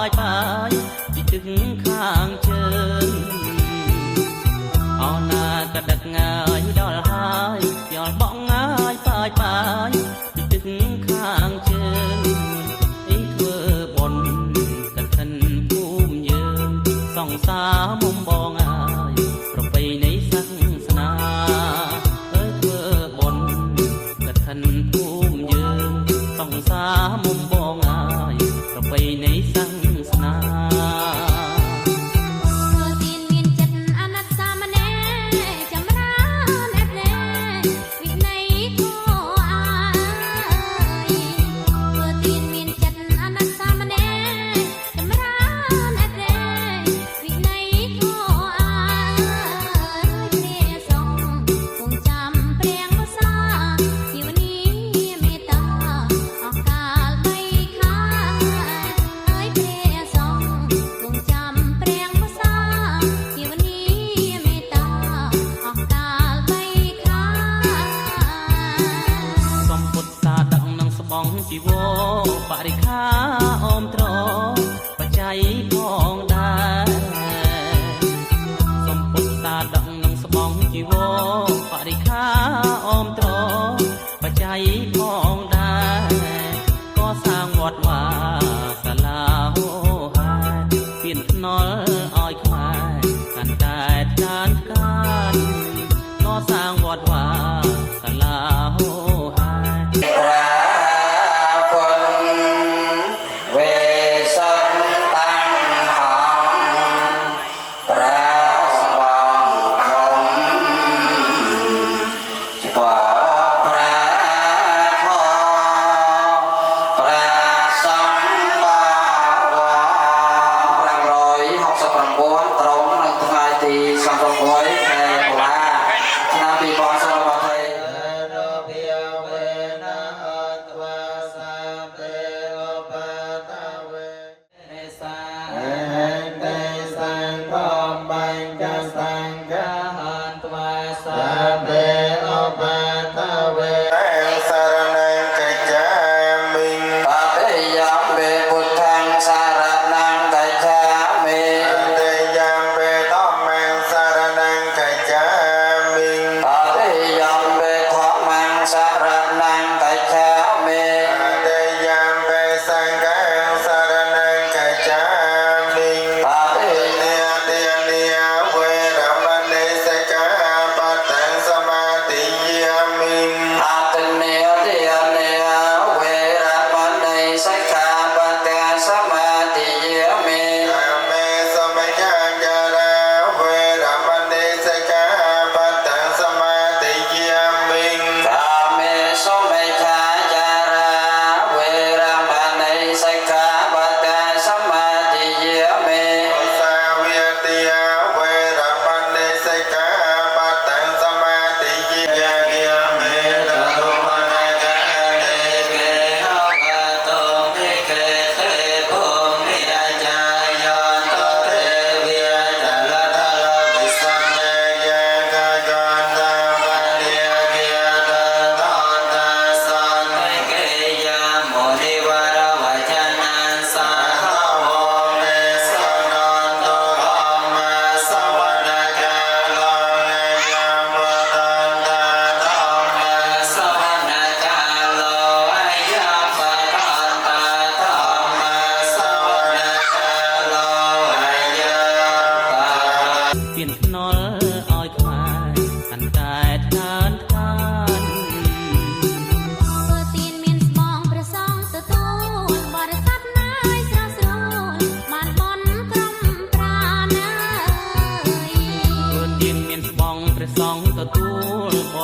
បាយពីទឹកខាងជើងអោណាក៏ដឹកងាយដល់ហើយយកបងងាយបាយពីទឹកខាងជើងអីធ្វើបុណ្យកឋិនភូមិយើងសង្សារមុំបងហើយប្រពៃណីសាសនាអើយធ្វើបុណ្យកឋិនភូមិយើងសង្សារមុំបងហើយប្រពៃណីសាសនា ជីវរបរិខាអមត្របច្ច័យផងដែរសំពុទ្ធសាដឹកនឹងស្បង់ជីវរបរិខាអមត្របច្ច័យផងដែរក៏សាងវត្តវាសាលាហោហាពៀនថ្នល់ឲ្យខ្មែរកាន់តែថ្កើងថ្កានក៏សាងវត្តវាសាលាហោហា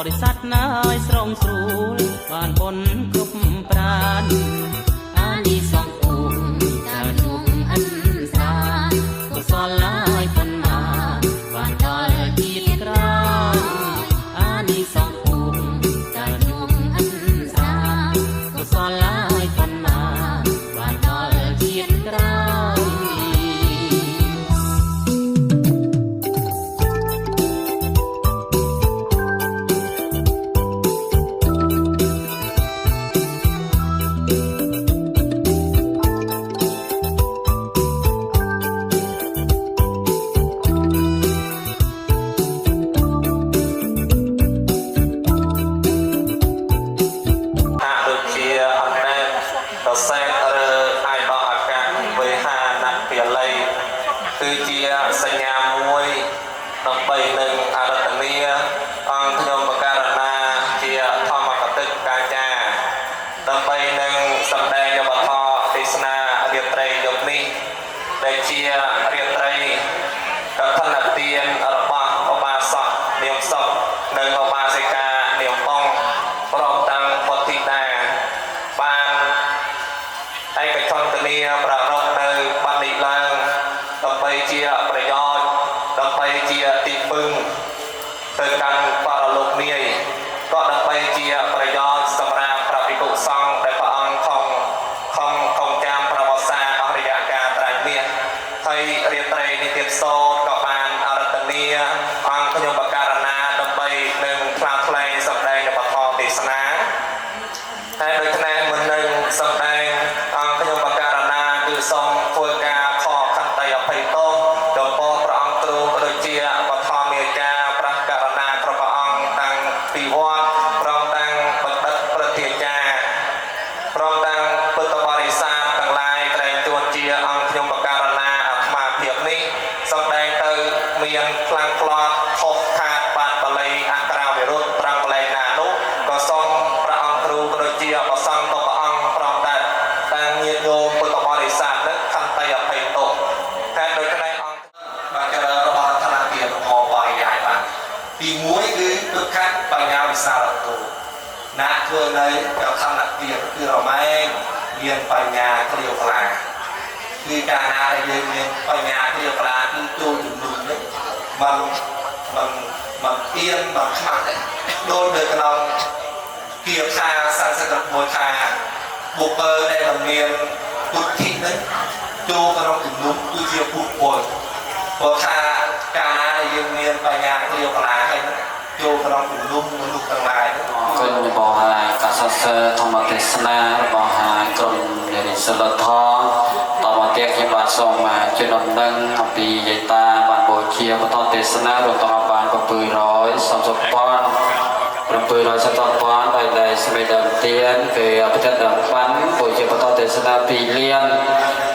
បរិស័ទណាយស្រងស្រួលបានបុណ្យគ្រប់ប្រានអានិសង្ឃអ៊ុំកាលនោះអិនស្រាកុសលឡាយបុណ្យណាបានដល់ជាតិក្រោយអានិសង្ឃអ៊ុំកាលនោះអិនស្រាកុសលឡាយបុណ្យណាបានដល់ជាតិក្រោយ ក គឺជាសញ្ញាមួយដើម្បីនឹងអរតនីអង្គខ្ញុំបការណាជាធម្មកតិកាចាដើម្បីនឹងសម្ដែងវត្ថុទេសនារាត្រីយប់នេះដែលជារាត្រីកឋិនទានរបស់ឧបាសកនាងសុខនិងឧបាសិកានាងបងព្រមទាំងពុទ្ធធីតាបានឯកជនធាប្រារព្ធនៅបណ្ឌិតឡើងដើម្បីជាប្រយោជន៍ដើម្បីជាទីពឹងទៅកាន់បរលោកនាយក៏ដើម្បីជាប្រយោជន៍សម្រាប់ព្រះភិក្ខុសង្ឃដែលព្រះអង្គខំចាំប្រវត្តិសាស្ត្រអស់រយៈកាលត្រៃមាសហើយរាត្រីនេះទៀតសូត្រក៏បានអរតនីអង្គខ្ញុំបការណាដើម្បីនឹងផ្លាស់ផ្លែងសម្ដែងនៅបទទេសនាហើយដូច្នេះមុននឹងសម្ដែងអង្គខ្ញុំបការណាគឺសូមធ្វើការខកខន្តីអភ័យទោសចំពោះព្រះអង្គគ្រូដូចជាបឋមមេចាព្រះករណាគ្រប់ព្រះអង្គតាំងពីវត្តព្រមទាំងបណ្ឌិតប្រធាចាព្រមទាំងពុទ្ធបរិស័ទទាំងឡាយក្រែងជួនជាអង្គខ្ញុំបការណាអាត្មាភាពនេះសម្ដែងទៅមានខ្លាំងខ្លាត់ខុសខាតបាត់បល័យអក្សរវិរុទ្ធត្រង់កន្លែងណានោះក៏សូមព្រះអង្គគ្រូក៏ដូចជាប្រសង្ឃគ្រប់ព្រះអង្គព្រមទាំងញាតិញោមពុទ្ធបរិស័ទនឹងខន្តីអភ័យទោសតែដោយក្តីអង្គបានចរិតរបស់ឋានៈទានហោបរិយាយបានទី1គឺទុក្ខបញ្ញាវិសារតោណាធ្វើនៅក្នុងឋានៈទានគឺរមែងមានបញ្ញាគ្រាវក្លាគឺកាលណាដែលយើងមានបញ្ញាគ្រាវក្លាគឺចូលជំនុំនេះมันទៀនมันខ្មាស់ដែរដូចនៅក្នុងគាថា36ថាបុគ្គលដែលមិនមានពុទ្ធិនេះចូលក្នុងជំនុំគឺជាពុទ្ធពលព្រោះថាកាលណាដែលយើងមានបញ្ញាគ្រាវក្លាហើយចូលក្នុងជំនុំមនុស្សទាំងឡាយគុណរបស់ហើយកសសរធម្មទេសនារបស់ហើយក្រុមនារីសិលធម៌តមកទៀតខ្ញុំបាទសូមជំនុំនឹងអំពីយាយតាបានបូជាបទទេសនារបស់បាន730ពាន់730ពាន់ដោយស្មេដើមទៀនគឺអភិធម្មបានបូជាបទទេសនា2លាន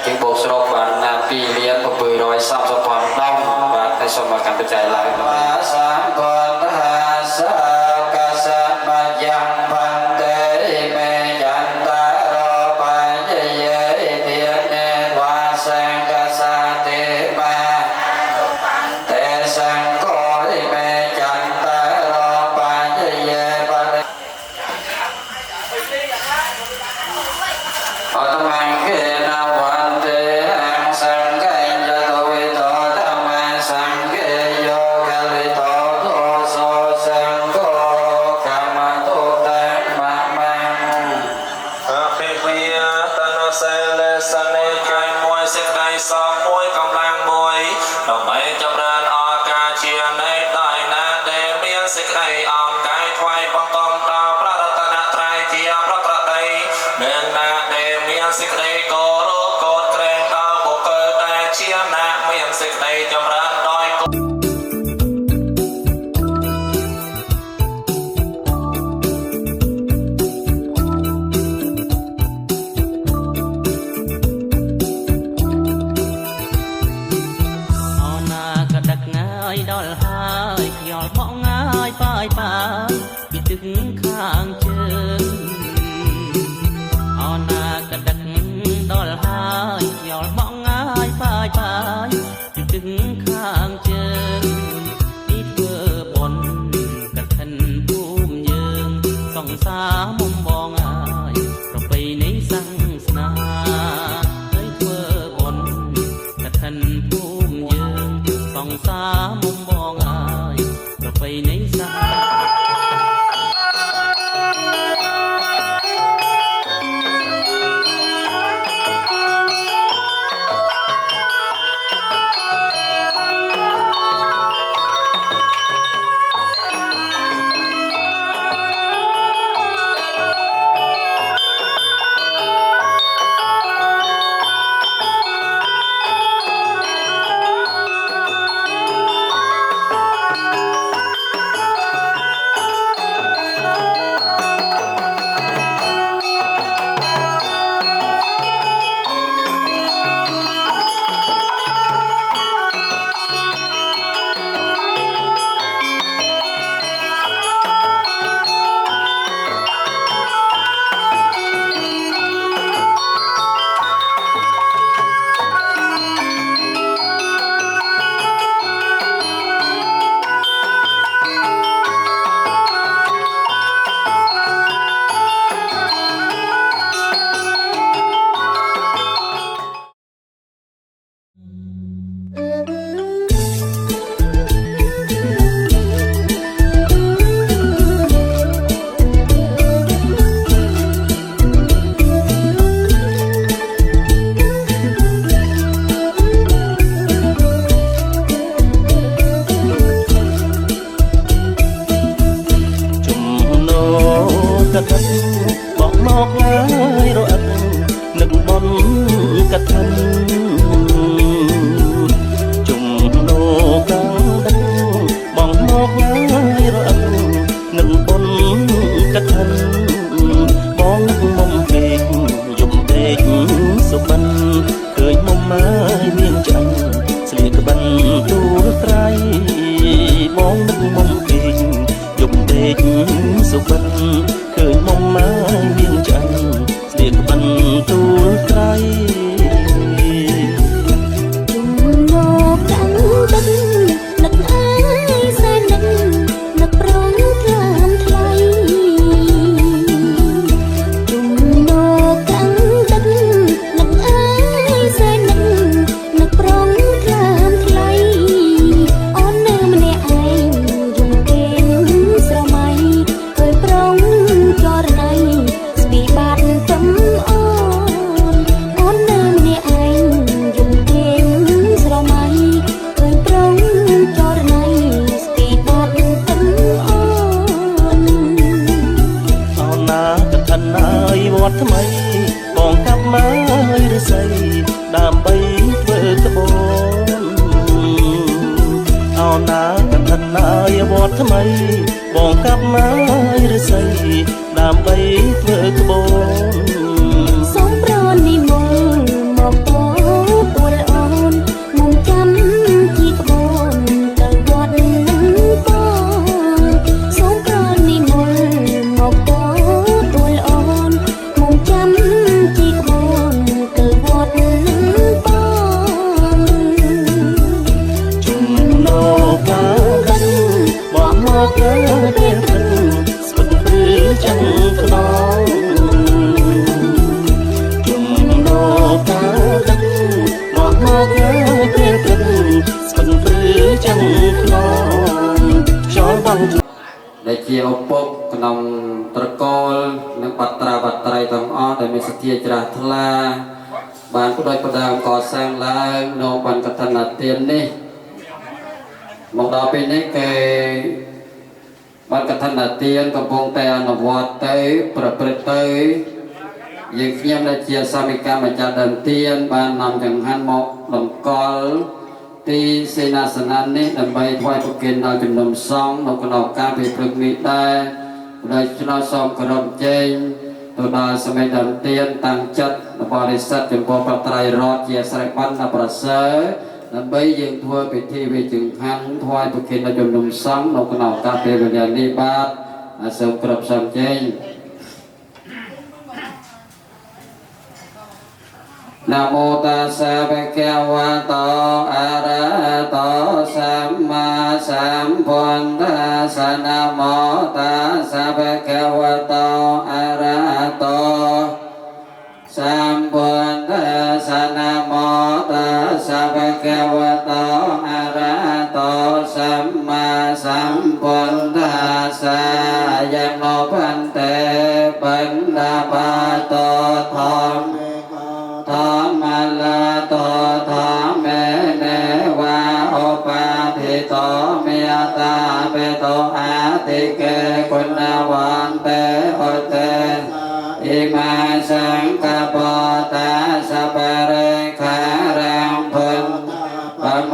ជាបូកស្រុកបាន2លាន730ពាន់ដងបាទតែសូមមកកាន់បច្ច័យឡើងបាទសាកលហាសាកសមយ៉ាងបានទេមេយន្តរបញ្ញយេទានេវាសង្កសាទេបាទេសង្កោមេយន្តរបញ្ញយេបរិអតមង្កេនវន្ទេសង្កេយតវិតោធម្មសង្កេយោកវិតោទោសោសង្កោកម្មទុតមមអភិវិយតនសិលសនេចៃមួយសេចក្តីសោកមួយកម្លាំងមួយដើម្បីចម្រើនអកាជានៃដៃណាដែលមានសេចក្តីអោនកាយថ្វាយបង្គំដល់ព្រះរតនត្រ័យជាប្រក្រតីនឹងណាដែលមានសេចក្តីគោរពកោតក្រែងដល់បុគ្គលដែលជាអ្នកមានសេចក្តីចម្រើនដោយដល់ហើយខ្យល់បក់ងាយប៉ាយប៉ាយពីទឹកខាងជើងអនាគតដល់ហើយខ្យល់បក់ងាយប៉ាយប៉ាយពីទឹក បងកាប់ម៉ាយឬស័យដើម្បីធ្វើក្បូនសូមប្រនិមន្តមកតទួលអូនមុំចាំជីក្បូនទៅវត្តនឹងបងសូមប្រនិមន្តមកតទួលអូនមុំចាំជីក្បូនទៅវត្តនឹងបងជំនោកាដឹងបងមកពេលពេលស្ពឹកព្រឺចាំខ្នងជំនោកាដឹងបងមកពេលពេលស្ពឹកព្រឺចាំខ្នងខ្យល់បងដែលជាឪពុកក្នុងត្រកូលនិងបត្រាបត្រៃទាំងអស់ដែលមានសទ្ធាជ្រះថ្លាបានផ្ដល់ផ្ដើមកសាងឡើងនៅបានកឋិនទាននេះមកដល់ពេលនេះគេបានកឋិនទានកំពុងតែអនុវត្តទៅប្រព្រឹត្តទៅយើងខ្ញុំដែលជាសមិកម្មម្ចាស់ដើមទានបាននាំចង្ហាន់មកតម្កល់ទីសេនាសនៈនេះដើម្បីថ្វាយប្រគេនដល់ជំនុំសង្ឃនៅក្នុងការពេលព្រឹកនេះដែរដោយឆ្នោតសូមគោរពជ័យទៅដល់សមិទ្ធដើមទានតាំងចិត្តបរិស័ទចំពោះព្រះត្រៃរតជាស្រេចបានដល់ប្រសើរដើម្បីយើងធ្វើពិធីវិចង្ហាន់ថ្វាយប្រគេនដល់ជំនុំសង្ឃនៅក្នុងការពេលវេលានេះបាទសូមគោរពសូមជ័យนะโมตัสสะภะคะวะโตอะระหะโตสัมมาสัมพุทธัสสะนะโมตัสสะภะคะวะโตอะระหะโตสัมพุทธัสสะนะโมตัสสะภะคะวะโตอะระหะโตสัมมาสัมพุทธัสสะยะโนพันเตปันดาปะโตธรรมธรรมลาโตธรรมเมเนวะโอปาทิโตเมตตาเปโตอาติเกคุณวันเตโอเตอิมาสังกปตาสัพเรขารังพุนปโม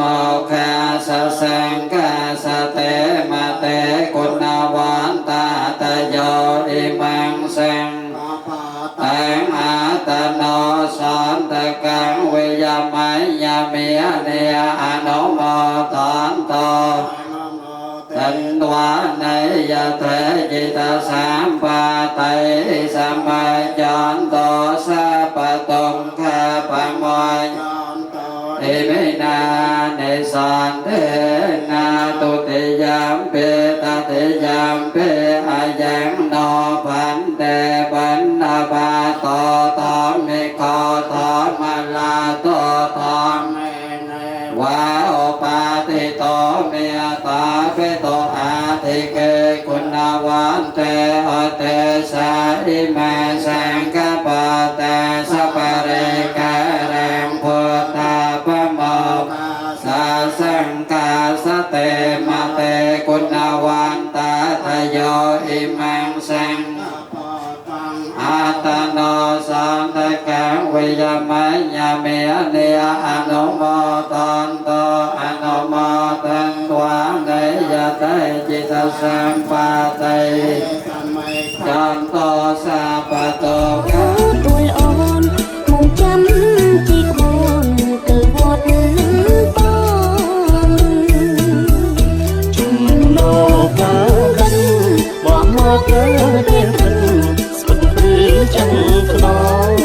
คาสสังกาสเตมเตคุณวันตาตโยอิมังสังตังอาตโนสันตกังวิยามัยยามิเนียอนุโมทันโตตันตวานัยยะเทจิตาสัมปะไตสัมมาจันโตสัพพะตงคาปะโมยเอมินาเนสันเตนาตุติยามเปตติยามเปอายังโนพันเตปันนาบาโตตอมิโกตอมาลาโตตอมวะโอปาติโตเมตาเปโตอาติเกคุณวันเตอเตสาอิมาสังกปะเตสัพเรกะเรังพุทธาปโมสาสังกาสเตมเตคุณวันตาทโยอิมังสังอาตโนสันตกังวิยามัยยามิเนียอนุโมทันโตอนุโมทันตวาเนยะเตจิตาสัมปะไตจันโตสัพพะโตกะទួលអូនមុំចាំជីក្បូនទៅវត្តនឹងបងជំនោកាដឹងបងមកពេលពេលស្ពឹកព្រឺចាំខ្នង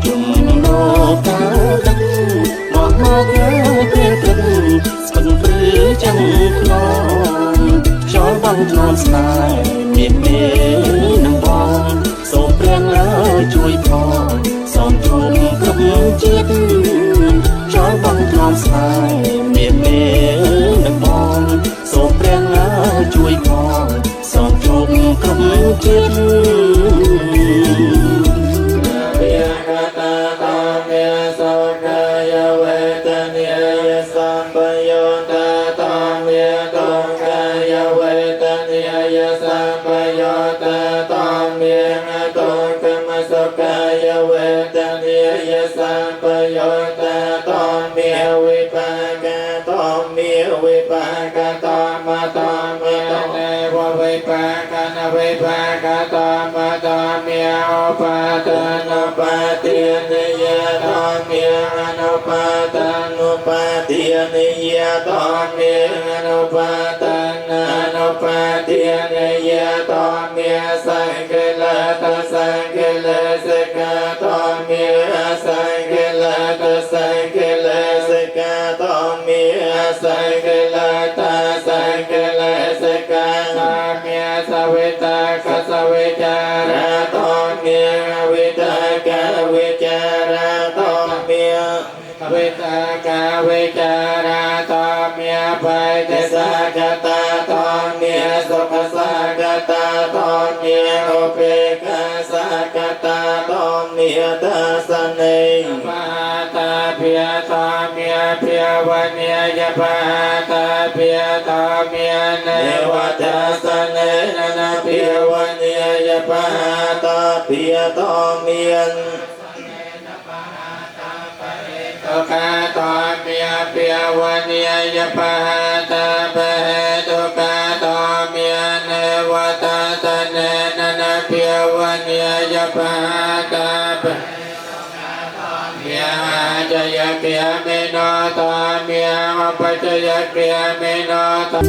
ជំនោកាដឹងបងមកពេលពេលស្ពឹកព្រឺចាំខ្នងខ្យល់បងធ្នមស្នេហ៍មានមេនឹងបងសូមព្រះជួយផងសូមជួបគ្រប់ជាតិខ្យល់បងធ្នមស្នេហ៍មានមេនឹងបងសូមព្រះជួយផងសូមជួបគ្រប់ជាតិสัมปโยตะตอมเมียวิปากะตอมเมีย วิปากตามาตาเมเนววิปากนวิปากตามาตาเมียปาตานุปาติเนยตาเมียอนุปาตานุปาติเนยตาเมียอนุปาตานุปาติเนยตาเมียสังเกลตสังเกลสกตาเมียสังเกลตสังเกลสกตาเมียสังเกลตสังเกลสกตาเมียสวิตากสวิจารตาเมียวิตากวิจารตาเมียวิตากวิจารตาเมียไปเตสักตาตาเมียสุขสักตาตาเมียอุเบกขาสักตาตาเมียทัสเนปะตาเพียตาเมียเพียวันเนียปะตาเพียตาเมียเนวัตสเนนะเพียวันเนียปะตาเพียตาเมียตุกาตาเมียเปียวันเนียปะตาเปตุกาตาเมียเนวัตสเนนะเพียวันเนียปะตาเปเมียจยเกียเมโนตาเมียปัจจยเกียเมโนตา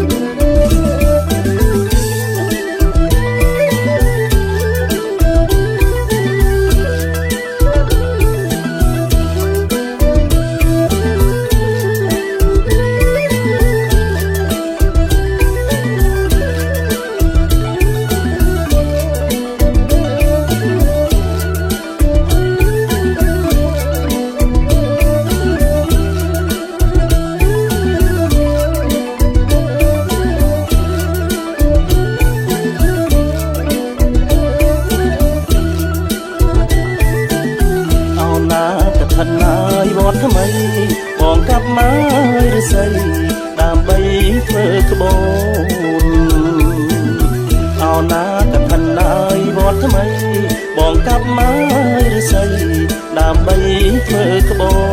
ท่านนายวอนทำไมมองกลับมาหรือใส่ตามใบเฟิร์ขบวนเอาหน้ากับท่านนายวอนทำไมมองกลับมาหรือใส่ตามใบเฟิร์ขบวน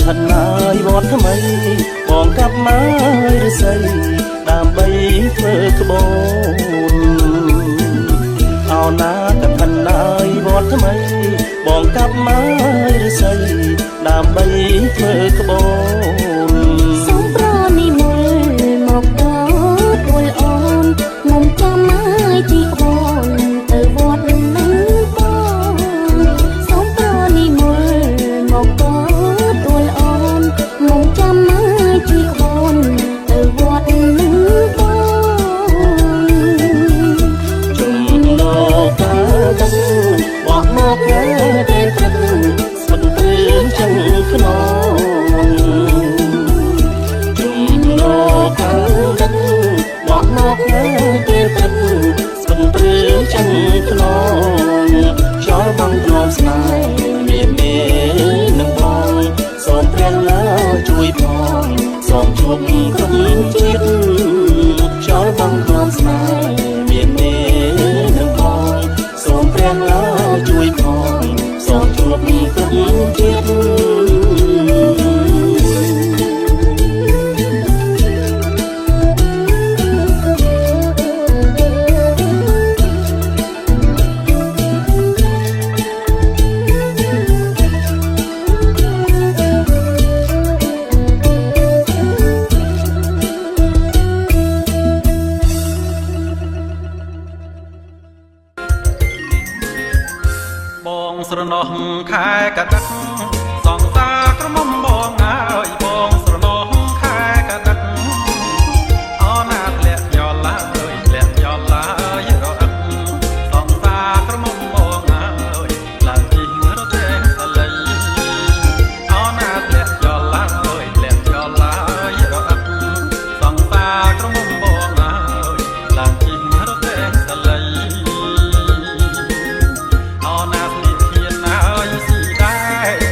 ท่านนายวอนทำไมมองกลับมาหรือใส่ตามใบเฟิร์ขบวนเอาหน้ากับท่านนายวอนทำไมมองกลับมาหรือใส่ตามใบเฟิร์ขบวนสงกรานต์นิมนต์หมอกดอกบัวอ่อนงมจำไม้ที่โคนเตยบดนั่งป้อนสงกรานต์นิมนต์หมอกดอกบัวอ่อนงมจำไม้ที่โคนเตยบดนั่งป้อนจุ่มโลกาดังบอกโมกแก่เด็ดตันสันตื่นจังขนมจุ่มโลกาดังบอกโมกแก่เด็ดตันสันตื่นจังขนมชอบบังยอมสายเมียเมนังบองสอนเปลี่ยนแล้วช่วยพองสองชุบคนจิตชอบบังยอมสายเมียเมนังบองสอนเปลี่ยนแล้วช่วยพองสองชุบคนจิต ស្រណោះខែកដឹកសងសាក្រមុំបងអើយបងស្រណោះខែកដឹកអណាធ្លាក់យល់ឡើយធ្លាក់យល់ឡើយរអឹកសងសាក្រមុំបងអើយឡើងជីងរត់តែសលៃអណាធ្លាក់យល់ឡើយធ្លាក់យល់ឡើយរអឹកសងសាក្រមុំបងអើយឡើងជីងរត់តែសលៃអណាធ្លាក់ហ៊ានអើយស៊ីដែរ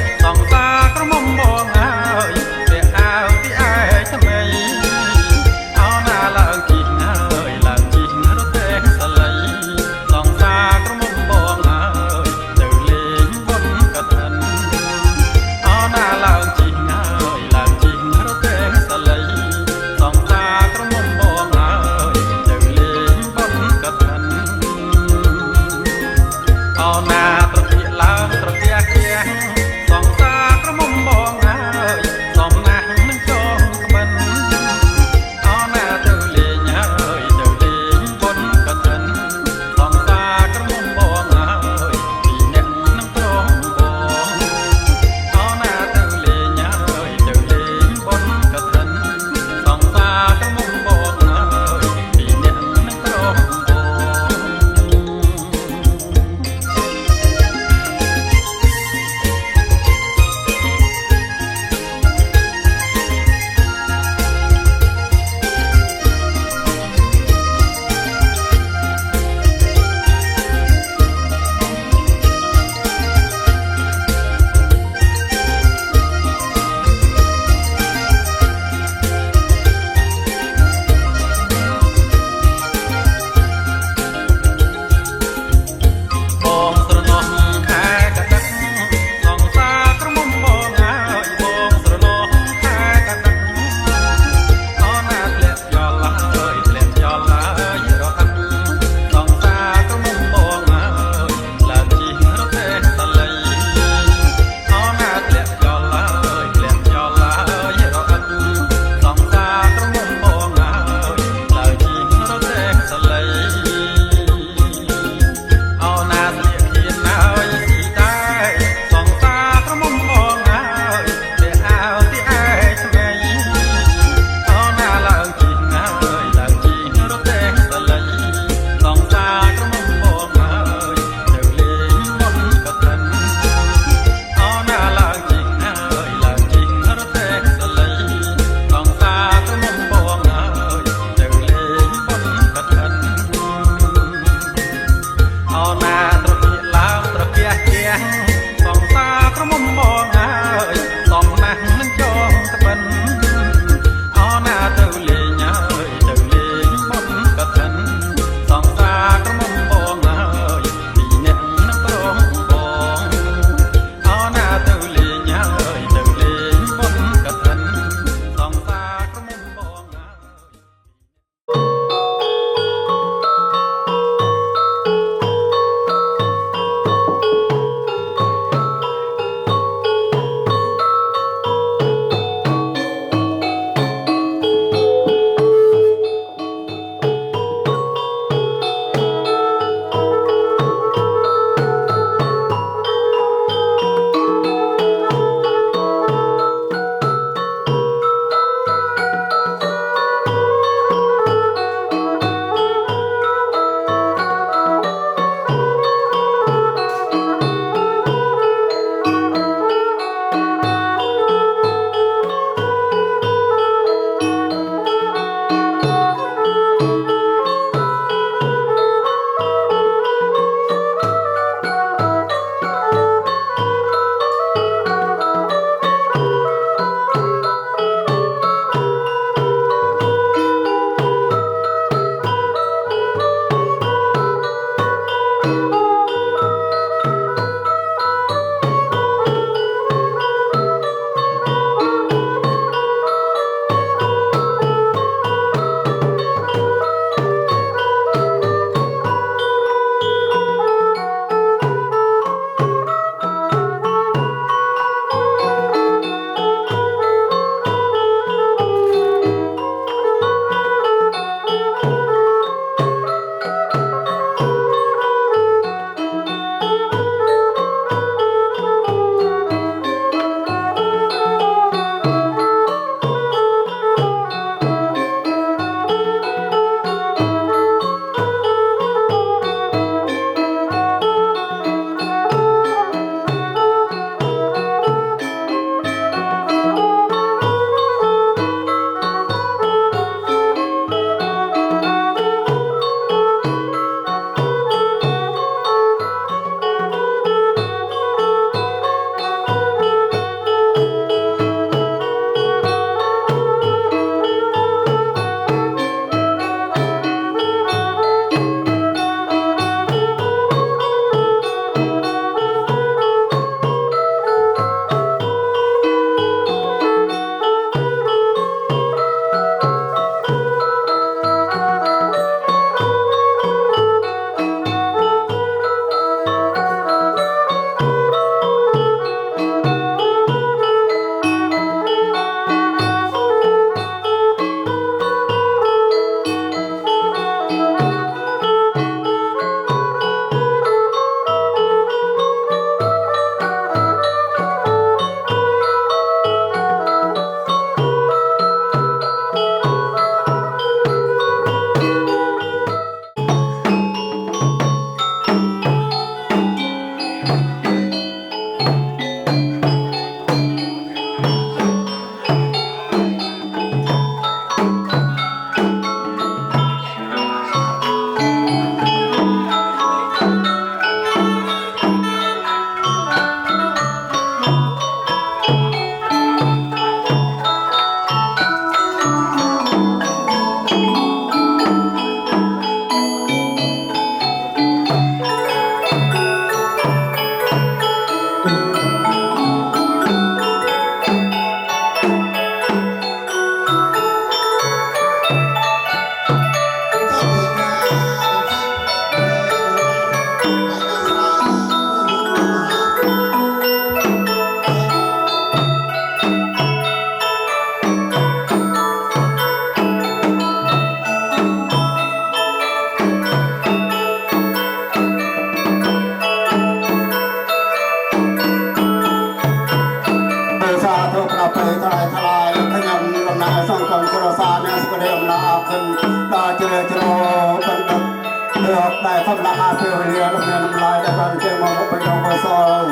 กได้คำละอาเพียวเรียนเรียนลายได้บางเจ้ามาไปลองไปซอย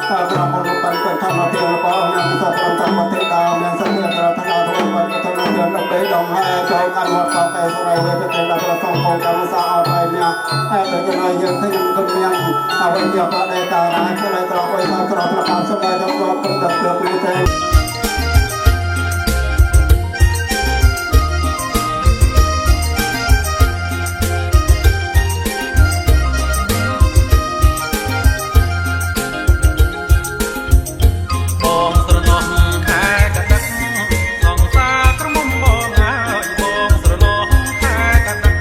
กระผมปันเกิดทำมาเที่ยวก็ยังสอบทำมาเที่ยวดาวยังเสนอตระทนาทุกวันก็ต้องเรียนนักเรียนดองให้เจ้ากันหมดต่อไปสมัยเรียนเป็นนักประสงค์ของการสาวไทยเนี่ยเป็นยังไงยังที่ยังคนยังเอาไว้เกี่ยวกับในการให้ก็เลยตระไปมาตระประการสมัยต้องรอเป็นตัดเลือกมีเต็ม បងស្រណោះខែកដឹកសងសាក្រមុំបងហើយបងស្រណោះខែកដឹក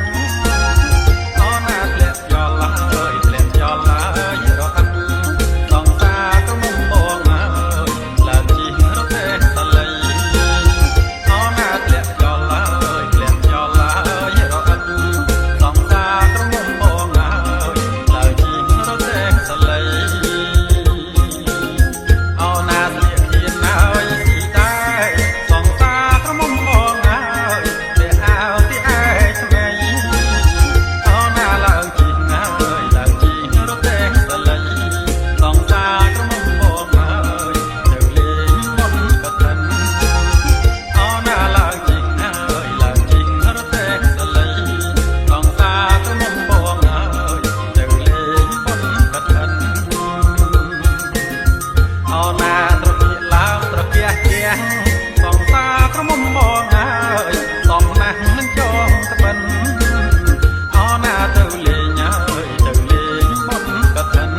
អណាធ្លាក់យល់ហើយធ្លាក់យល់ហើយរកសងសាក្រមុំបងហើយឡើងជិះរទេះតលៃអណាធ្លាក់យល់ហើយធ្លាក់យល់ហើយរកសងសាក្រមុំបងហើយឡើងជិះរទេះតលៃអណាធ្លាក់ហើយទីតែសងសាក្រមុំបងហើយតែអើទីឯងថ្ងៃអណាឡើងជិះហើយឡើងជិះរទេះតលៃសងសាក្រមុំបងហើយនៅលេងមុនកឋិនអណាឡើងជិះហើយឡើងជិះរទេះតលៃសងសាក្រមុំបងហើយនៅលេងមុនកឋិនអណាត្រពាកឡើងត្រពាកជាងសងសាក្រមុំបងហើយសំណាស់នឹងចងក្បិនអណាទៅលេងហើយទៅលេងមុនកឋិន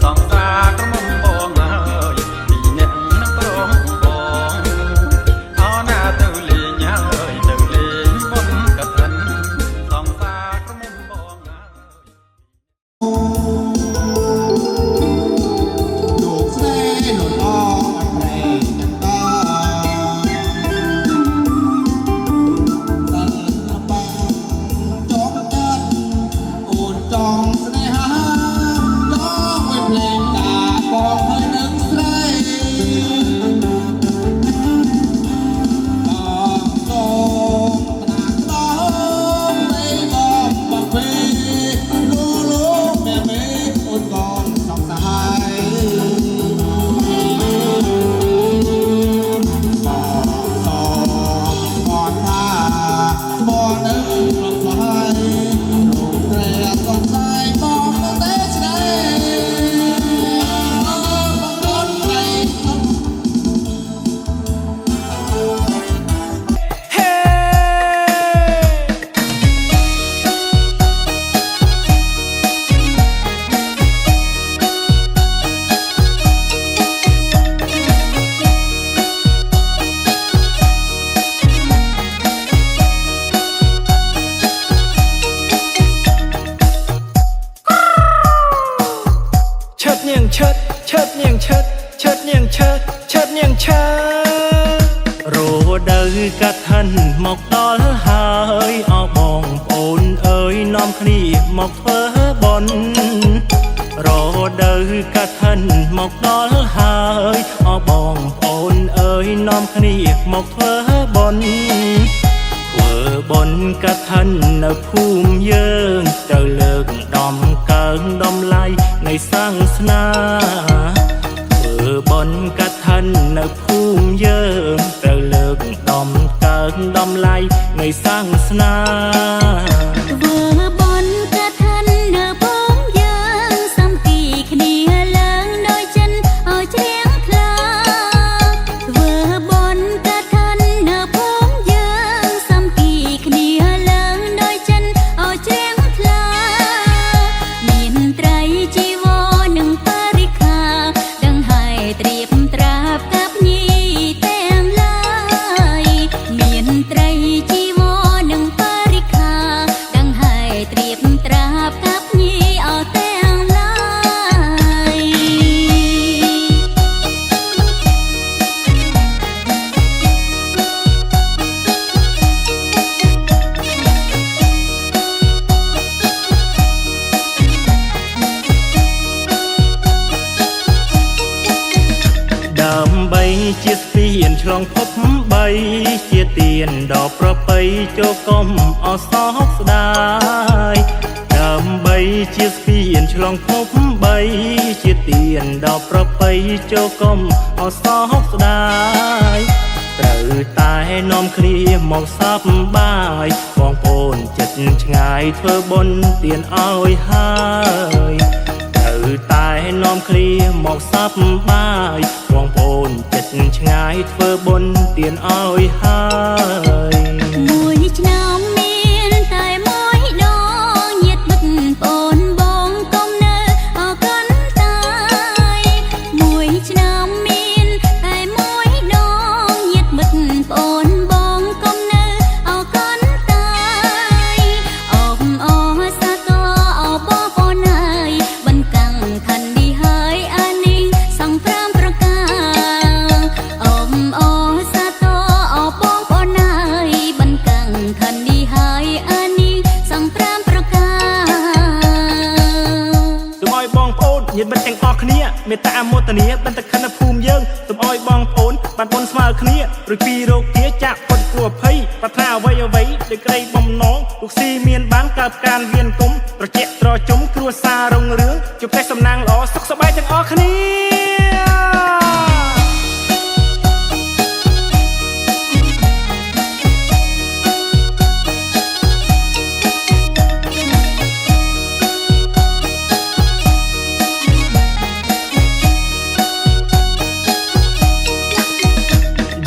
សងសាក្រមុំបងហើយពីអ្នកនឹងប្រងបងអណាទៅលេងហើយទៅលេងមុនកឋិនសងសាក្រមុំបងហើយ ลูกเส้นหล่นออกอันแรงกันตาสันปังจอกจัดอุ่นจองเสน่หาร้องไว้เพลงกาบอกให้นึกใส่บอกตรงตนาตองไม่บอกบักเพรู้แม่ไม่อุ่นกองสองสหาย สองก่อนท่าบ่อนึงลงไฟลูกเรือต้นไทรบอกตั้งแต่ชะบางคนใจ เชิดเนียงเชิดเชิดเนียงเชิดเชิดเนียงเชิดเชิดเนียงเชิดរដូវកាត់ហិនមកដល់ហើយអបបងប្អូនអើយនាំគ្នាមកធ្វើបុណ្យរដូវកាត់ហិនមកដល់ហើយអបបងប្អូនអើយនាំគ្នាមកធ្វើបុណ្យធ្វើបុណ្យកឋិននៅភូមិយើងត្រូវលើកដំកើងដំឡៃនៃសាសនាធ្វើបុណ្យកឋិននៅភូមិយើងត្រូវលើកដំកើងដំឡៃនៃសាសនា ធ្វើបុណ្យកឋិននៅភូមិយើងសាមគ្គីគ្នាឡើងដោយចិនឲ្យជ្រៀងខ្លាធ្វើបុណ្យកឋិននៅភូមិយើងសាមគ្គីគ្នាឡើងដោយចិនឲ្យជ្រៀងខ្លាមានត្រីជីវរនិងបរិក្ខារដឹងហើយត្រៀបត្រាប់កាប់ញីទាំងឡាយមានត្រីជីវរនិងបរិក្ខារដឹងហើយត្រៀបត្រាប់កាប់ញីអស់ទាំងឡាយ ដើម្បីជាស្ពានឆ្លងភព3ជាទានដល់ប្រពៃចូលកុំអសោកស្ដាយដើម្បី ចូលកុំអសោកស្ដាយត្រូវតែនាំគ្នាមកសប្បាយបងប្អូនចិត្តឆ្ងាយធ្វើបុណ្យទានឲ្យហើយត្រូវតែនាំគ្នាមកសប្បាយបងប្អូនចិត្តឆ្ងាយធ្វើបុណ្យទានឲ្យហើយមួយឆ្នាំមានតែមួយដងញាតិមិត្តបងបងកុំនៅអកន្តាយមួយឆ្នាំមានតែមួយដងញាតិមិត្តបងបងកុំនៅអកន្តាយអបអសាទរអបបងហើយបន្កាំងខណ្ឌនេះហើយអានេះសង្គ្រាមប្រការអបអសាទរអបបងហើយបន្កាំងខណ្ឌនេះហើយអានេះសង្គ្រាមប្រការសូមឲ្យបងប្អូនញាតិមិត្តទាំងអស់គ្នាមេត្តាមោទនាបន្តខណ្ឌភូមិយើងសូមឲ្យបងប្អូនបានបុណ្យស្មើគ្នារួចពីរោគាចាក់ពុតគួរភ័យប្រាថ្នាអ្វីអ្វីដោយក្តីបំណងលោកស៊ីមានបានកើតការវៀនគុំត្រជាក់ត្រជុំគ្រួសាររុងរឿងជួបតែសំណាងល្អសុខសប្បាយទាំងអស់គ្នា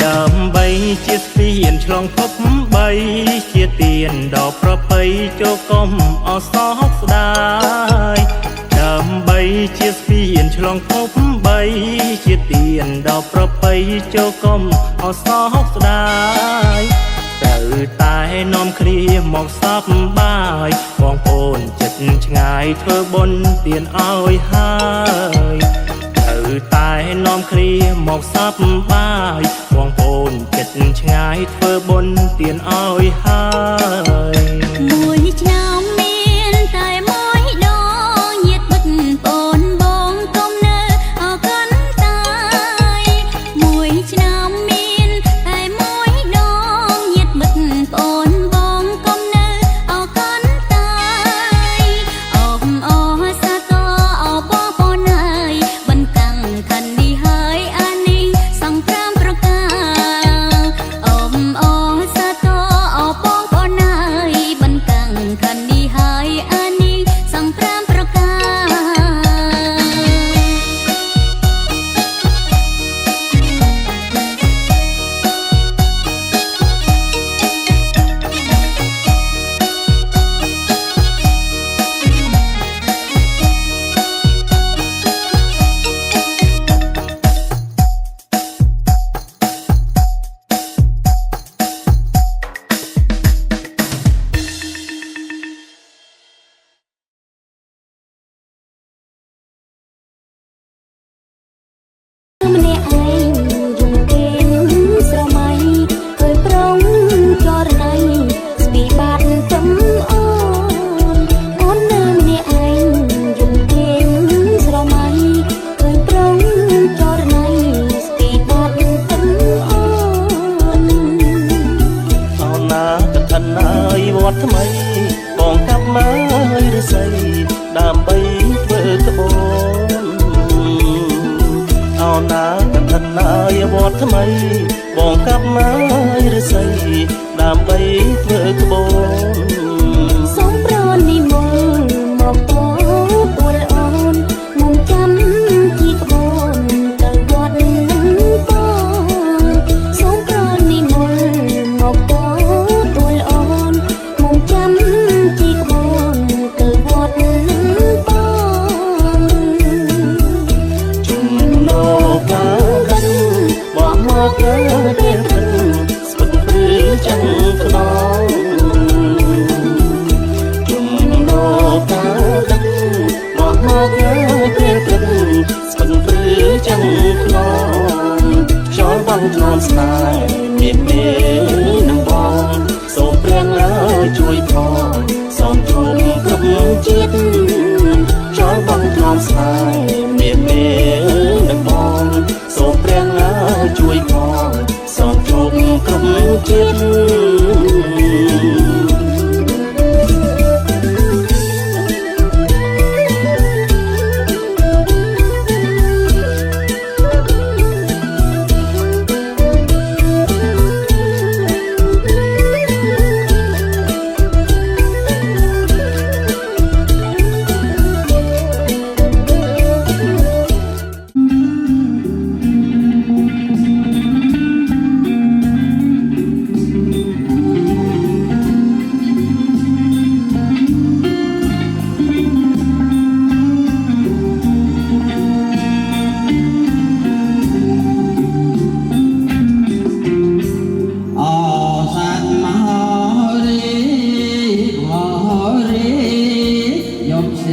ដើម្បីជាស្ពានឆ្លងភព3ជាទានដល់ប្រពៃចូលកុំអសោកស្ដាយដើម្បីជាស្ពានឆ្លងភព3ជាទានដល់ប្រពៃចូលកុំអសោកស្ដាយត្រូវតែនាំគ្នាមកសប្បាយបងប្អូនចិត្តឆ្ងាយធ្វើបុណ្យទានឲ្យហើយត្រូវតែនាំគ្នាមកសប្បាយបងប្អូនចិត្តឆ្ងាយធ្វើបុណ្យទានឲ្យហើយមួយឆ្នាំមានតែមួយដងញាតិមិត្តបងបងកុំនៅអកន្តាយមួយឆ្នាំមានតែមួយដងញាតិមិត្តបងបងកុំនៅអកន្តាយអបអសាទរអបបងហើយបន្កាំងខណ្ឌនេះហើយអានេះសង្គ្រាមប្រការអបអសាទរអបបងហើយបន្កាំងខណ្ឌ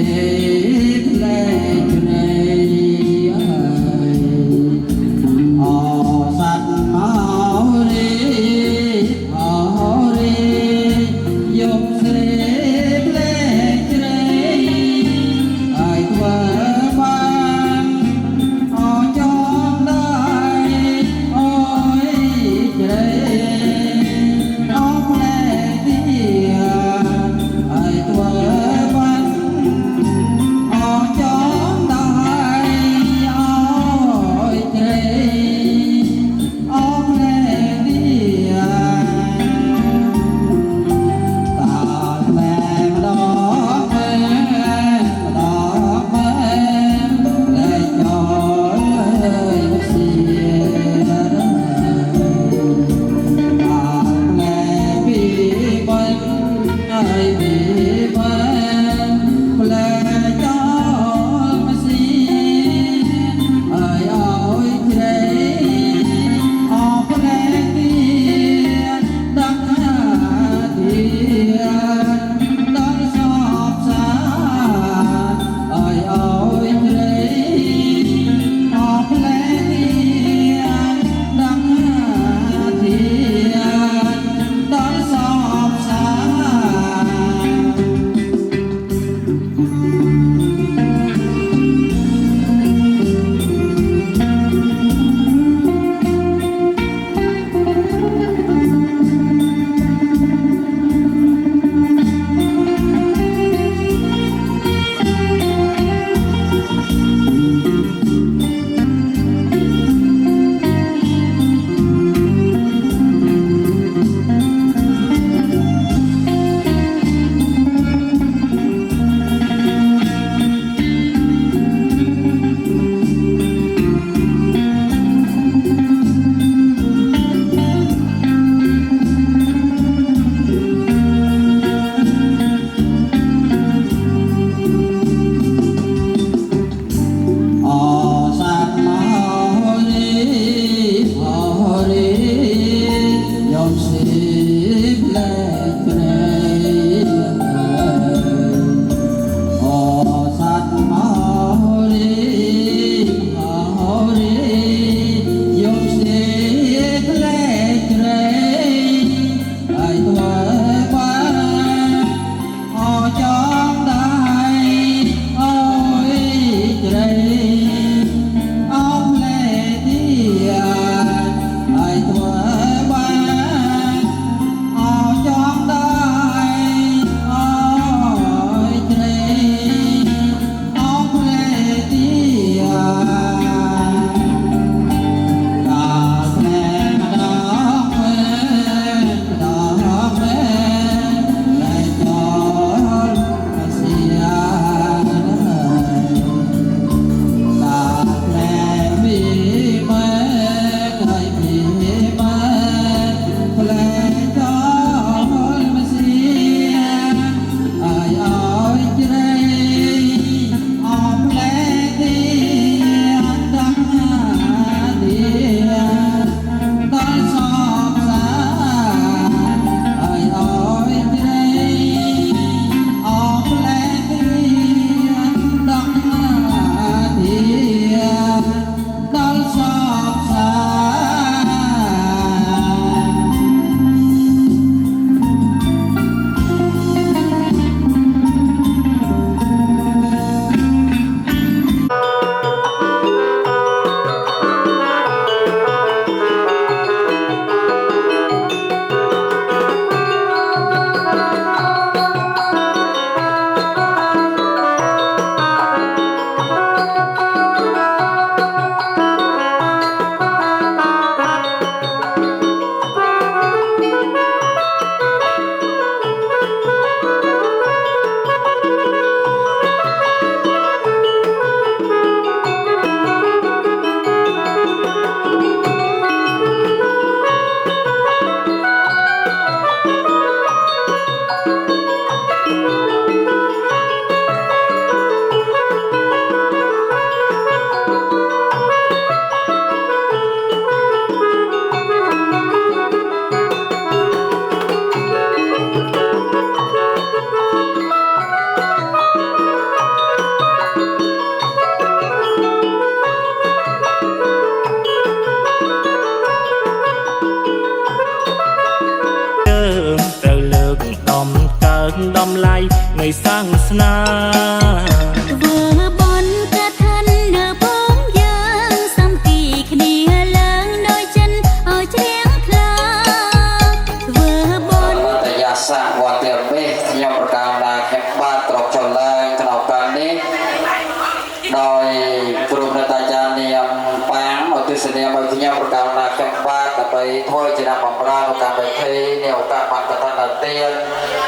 ភ្លែងជ្រៃអសัตว์មករីអរីយកស្រីភ្លែងជ្រៃឲ្យធ្វើបានអចង់ដែរអូយជ្រៃអភ្លែងទីឲ្យធ្វើបាន សាងស្នា ធ្វើបន់កថានៅផងយើងសំគីគ្នាឡើងដោយចិនឲ្យជ្រៀងខ្លាធ្វើបន់ តយាសាវត្តទេវេខ្ញុំប្រកាសថាខ្ញុំបាទត្រកចលឡើងក្នុងការនេះដោយគ្រូប្រតាចារ្យនាមប៉ាងឧទ្ទិសនាឲ្យខ្ញុំប្រកាសថាខ្ញុំបាទដើម្បីធ្វើជាអ្នកបម្រើនៅកម្មវិធីនៃឱកាសបានកថាទាន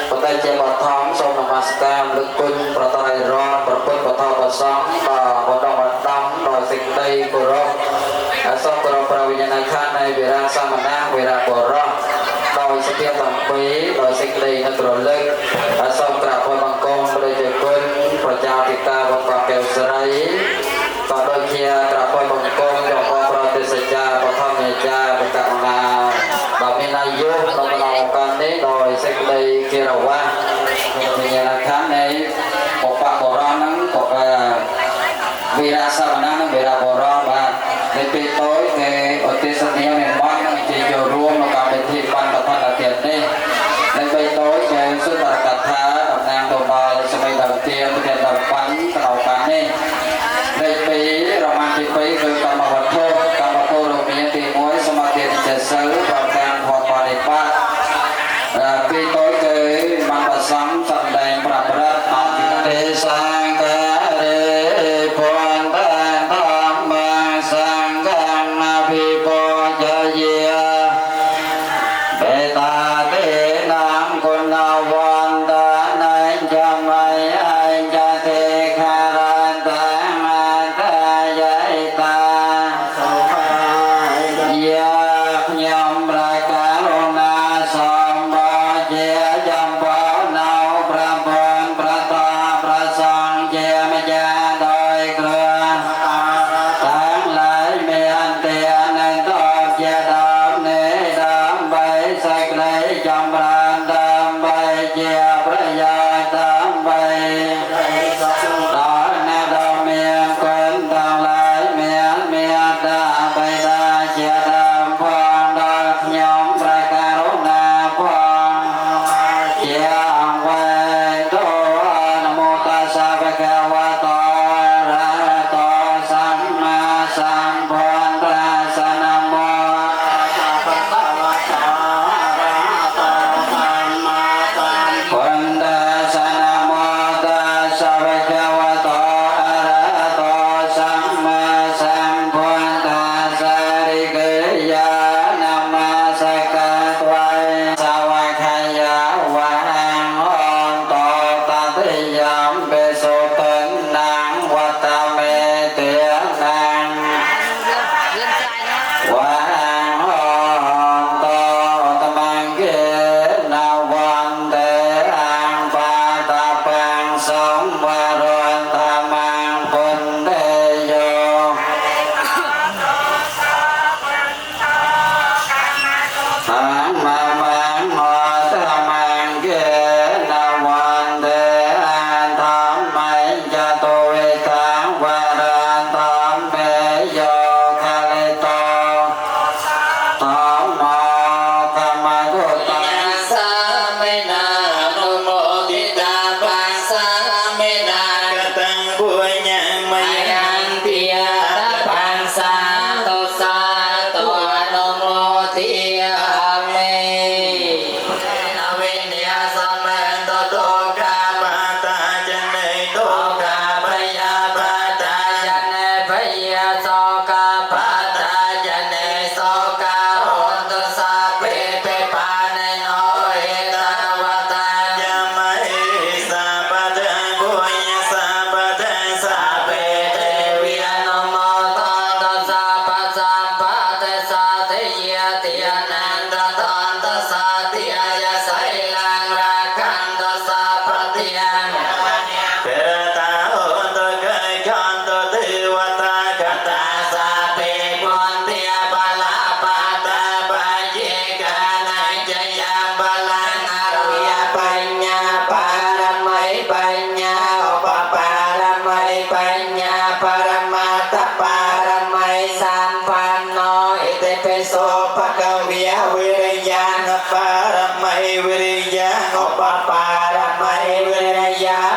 ប៉ុន្តែជាបឋមសូមនមស្ការលើកគុណប្រតៃរតប្រពុតបឋមប្រសងបាទបណ្ដងបណ្ដំដោយសេចក្តីគោរពសូមគោរពព្រះវិញ្ញាណក្ខន្ធនៃវិរាសមណៈវិរាបរោះដោយសភាពទាំងពីរដោយសេចក្តីនឹករលឹកសូមក្រាបបង្គំព្រះជាគុណប្រជាអធិការវត្តកែវស្រីក៏ដូចជាក្រាបបង្គំចំពោះព្រះទេសចាបឋមអាចារ្យប្រកាសណាដ៏មានអាយុក្នុងឱកាសនេះដោយសេចក្តីគិរវៈវិញ្ញាណក្ខន្ធនៃបុព្វបុរសនឹងក៏វិរាសមណៈនិងវិរាបរោះបាទនៅពេលតូចគេឧទ្ទិសនាមេបននឹងជាចូលរួមក្នុងកម្មវិធីបានកថាទាននេះនៅពេលតូចគេសុទ្ធតែកថាតំណាងទៅដល់សម័យដើមទានប្រទេសដើមបានក្នុងឱកាសនេះនៅពេលរមាទី2គឺកម្មវត្ថុរមានទី1សមាធិចេសិលប្រការវត្តបរិបត្តិពេលតូចគឺបានប្រសំសម្ដែងប្រាប់រតអភិទេសង្ឃរេពន្តធម្មសង្ឃអភិពុជយាបេតាទេនាមគុណវន្តនៃចំៃអញ្ញទេខារន្តមតាយិតាសុខយាខ្ញុំប្រកាសណាសម្បជាចំពោះនៅព្រះពុទ្ធប្រតប្រសងជាម្ចាស់ដោយគ្រាទាំងឡាយមានទាននឹងតបជាដើមនេះដើម្បីសេចក្តីចម្រើនដើម្បីជាប្រយោជន៍ដើម្បី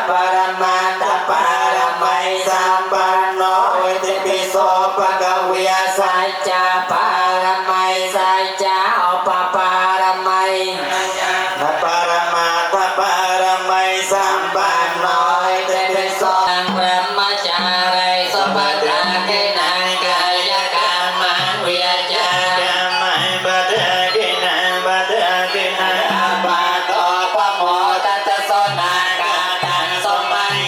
ปรมาตปารมัยสัมปันโนอิติปิโสภะคะวะสัจจะปารมัยสัจจะอุปปารมัยปรมาตปารมัยสัมปันโนอิติปิโสพระมจารีสัพพะทาเกนังกายกรรมังวิยจารมัยบัตเกนังบัตเกนังอาปาโตปะโมตัสสะนากาตังสมัย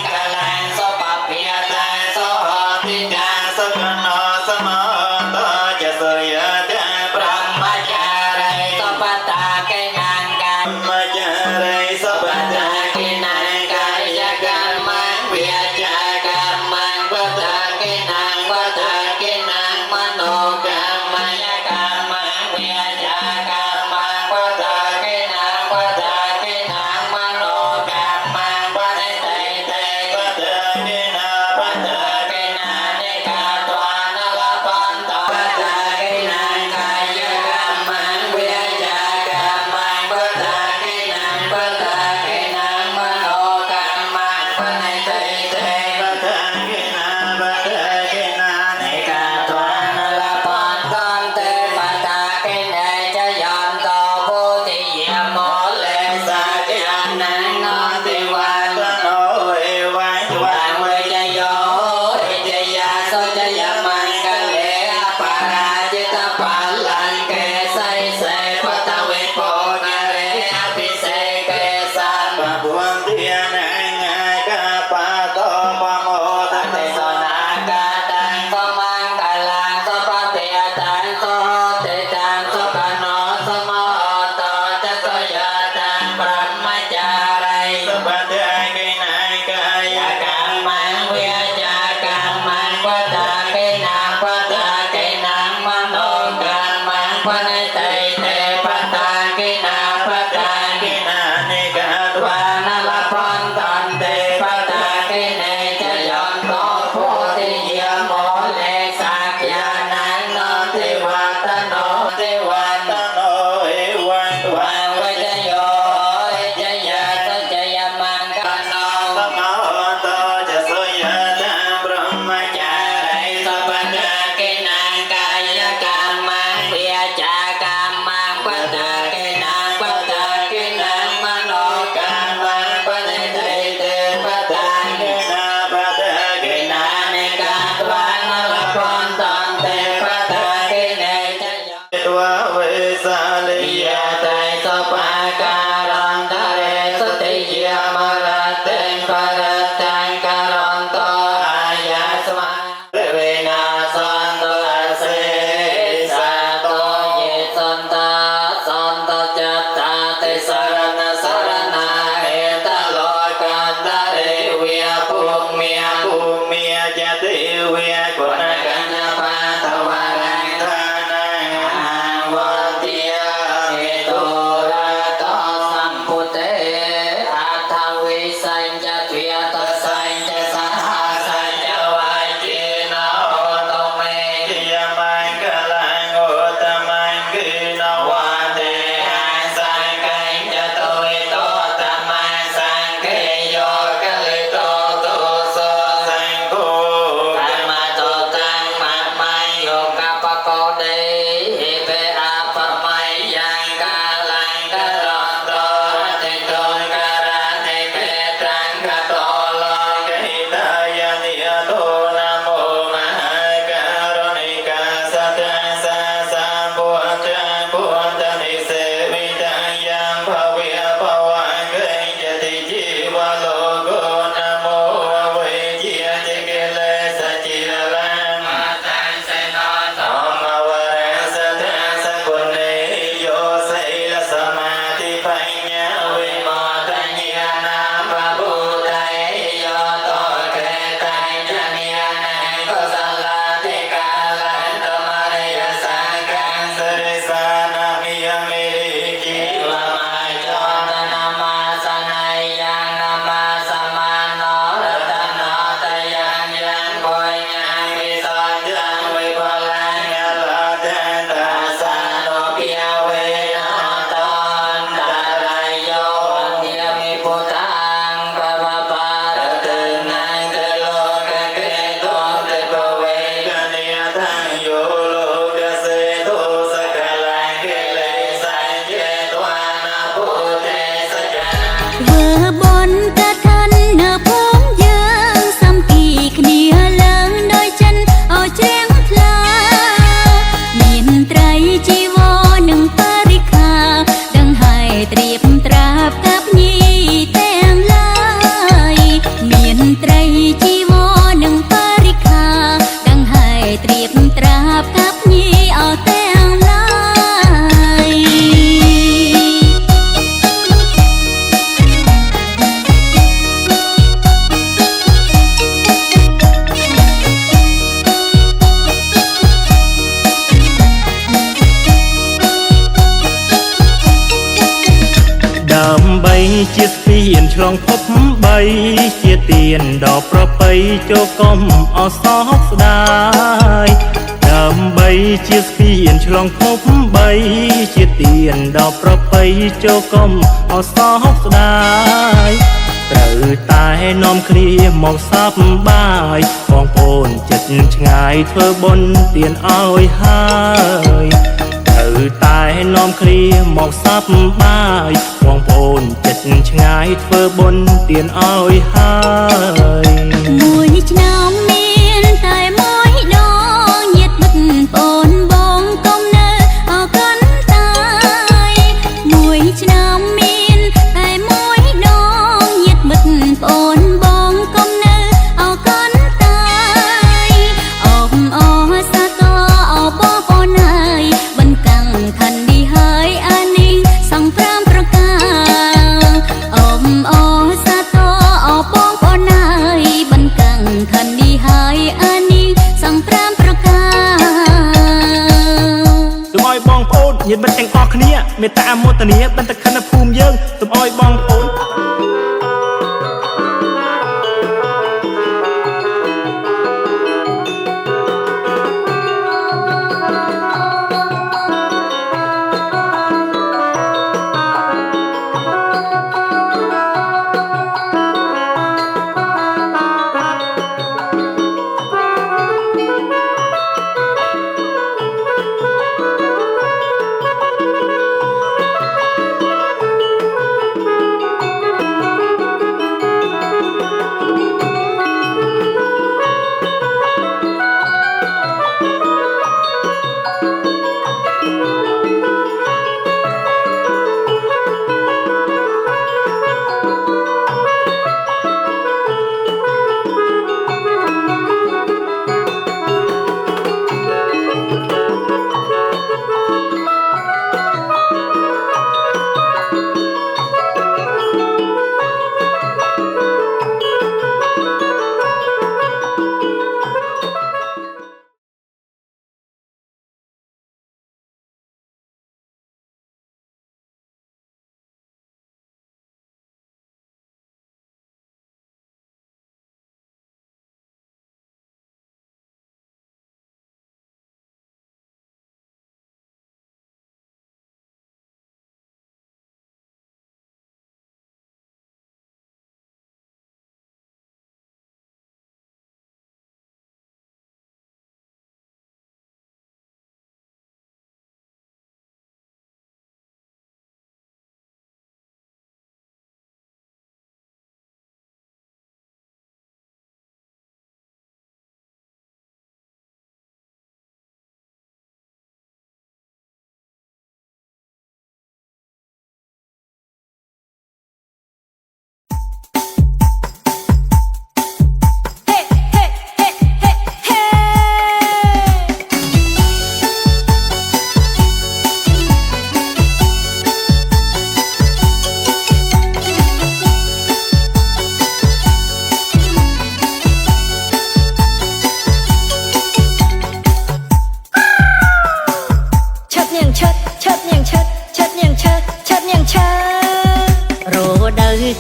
ជាស្ពានឆ្លងភពបីជាទៀនដ៏ប្រពៃចូលកុំអសោកស្ដាយដើម្បីជាស្ពានឆ្លងភពបីជាទៀនដ៏ប្រពៃចូលកុំអសោកស្ដាយត្រូវតែនាំគ្នាមកសប្បាយបងប្អូនចិត្តឆ្ងាយធ្វើបុណ្យទានឲ្យហើយត្រូវតែនាំគ្នាមកសប្បាយបងប្អូនចិត្តឆ្ងាយធ្វើបុណ្យទានឲ្យហើយមួយឆ្នាំមានតែមួយដងញាតិមិត្តបងបងកុំនៅអកនតាយមួយឆ្នាំមានតែមួយដងញាតិមិត្តបងបងកុំនៅអកនតាយអមអសាកអបងប្អូនហើយបន្កាំងឋាននេះហើយអានេះសង្គ្រាមប្រការអមអសាកអបងប្អូនហើយបន្កាំងឋាននេះហើយអានេះសង្គ្រាមប្រការសូមឲ្យបងប្អូនញាតិមិត្តទាំងអស់គ្នាមេត្តាមោទនាបន្តខណ្ឌភូមិយើងសូមឲ្យបងប្អូន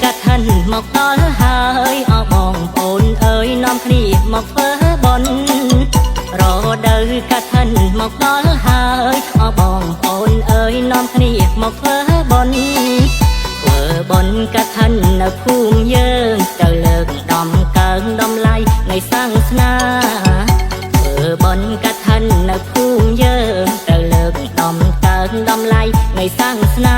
កាត់ហិនមកដល់ហើយអរបងប្អូនអើយនាំគ្នាមកធ្វើបុណ្យរដូវកាត់ហិនមកដល់ហើយអរបងប្អូនអើយនាំគ្នាមកធ្វើបុណ្យធ្វើបុណ្យកាត់ហិននៅភូមិយើងទៅលើកដំកើងដំឡៃនៃសាសនាធ្វើបុណ្យកាត់ហិននៅភូមិយើងទៅលើកដំកើងដំឡៃនៃសាសនា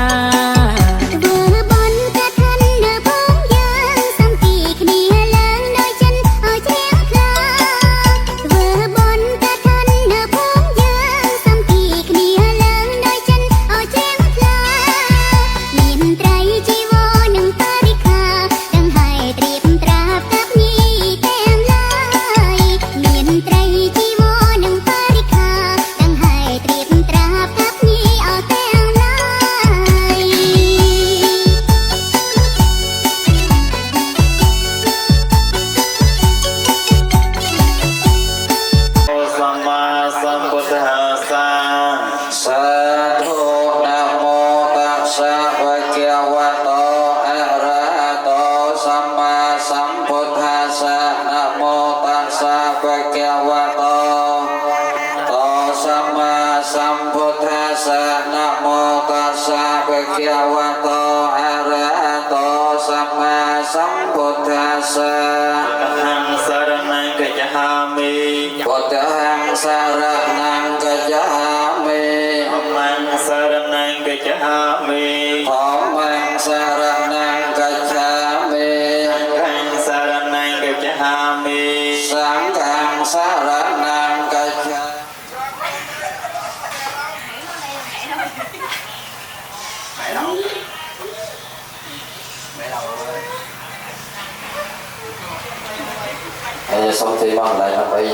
ai xong thì bằng lại là bây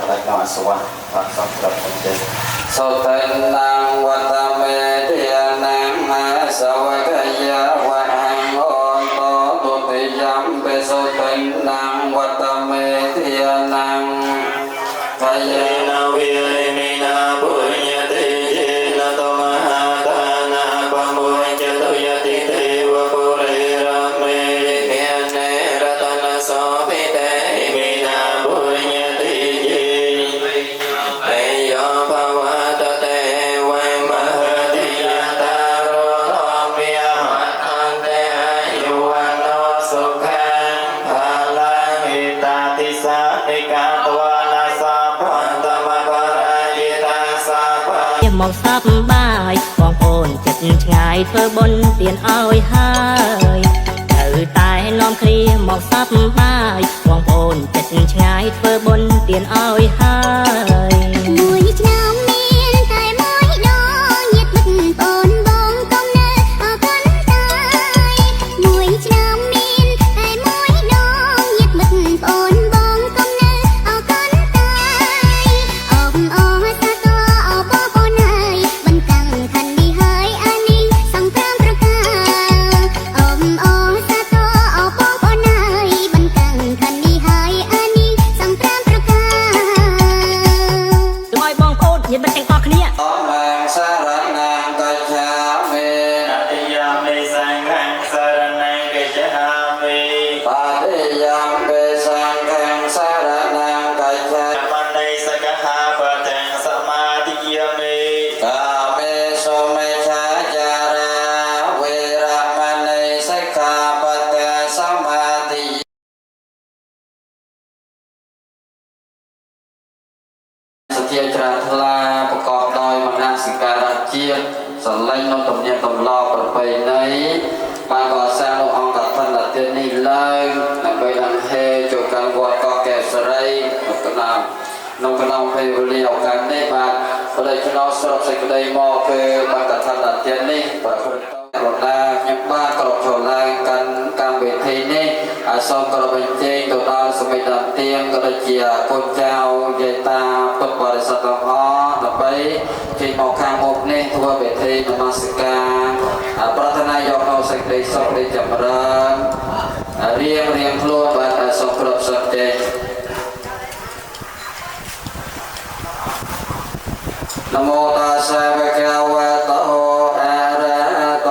lại nó sửa và xong lập một cái sau tên năng quan tâm về thiên năng sau cái giá quan hồn to tu thì dám về sau tên năng quan tâm về thiên năng phải na vi mi na bùi nhật ti na tô ma ta na pa mùi chư tu ya ti ti wa pu ri ra mi miên ne ra ta na so pi te mi na bùi nhật ti ji ai yo pa wa ta te wa ma ti ya ta ro lo mi a an te ayu wa no su khan pha la mi ta ti sa ni ka twa na sa pan ta ma pa ra yi ta sa pa មកសប្បាយបងប្អូនចិត្តឆ្ងាយធ្វើបុណ្យទានឲ្យហើយត្រូវតែនាំគ្នាមកសប្បាយបងប្អូនចិត្តឆ្ងាយធ្វើបុណ្យទានឲ្យហើយ មួយឆ្នាំមានតែមួយដងញាតិមិត្តបងបងកុំនៅអរគុណតាយមួយឆ្នាំមានតែមួយដងញាតិមិត្តបងបងកុំនៅអរគុណតាយអបអរសាទរអបបងហើយបន្តាំងខណ្ឌនេះហើយអានេះសង្គ្រាមប្រការអបអរសាទរអបបងហើយបន្តាំងខណ្ឌនេះហើយអានេះសង្គ្រាមប្រការ សូមឲ្យបងប្អូនញាតិមិត្តទាំងអស់គ្នា Đó mang sa ra nàng ca cha mê Ati yami sanghang saranang gacchami ta đi yam bê sang khang sa ra nàng ca cha Pandai sakaha patang samadhiyami ca mê so mê cha cha ra vi ra ma ni sa kha pa ta sa ma tiสเตียจราทลาประกอบโดยมนสิการะเจียสไลนนตมเนียตมลอประไปในบางก่อสร้างลงองกับท่านละเตียนนี่เลยในใบดังเฮจุกันวัดก็แก่สไลนกนามนกนามเพลเลียวกันในบางประเดี๋ยวชนสรุปใส่กระไดมอคือบางกับท่านละเตียนนี่ประพฤติตลอดลายังบ้ากรอบโฉลายกันการเวทีนี่อาสมกระเป็นเจงตัวดาวสมัยดันเตียงกระเจียคนเจ้าใหญ่ตาพุทธบริษัทของอ๋อต่อไปที่มองข้างมุกนี่ทั่วเวทีนมัสการปรารถนายกเอาสิ่งใดสอบได้จำเริญเรียงครัวบัดสมกรบสัจเจนะโมตัสสะภะคะวะโตอะระหะโต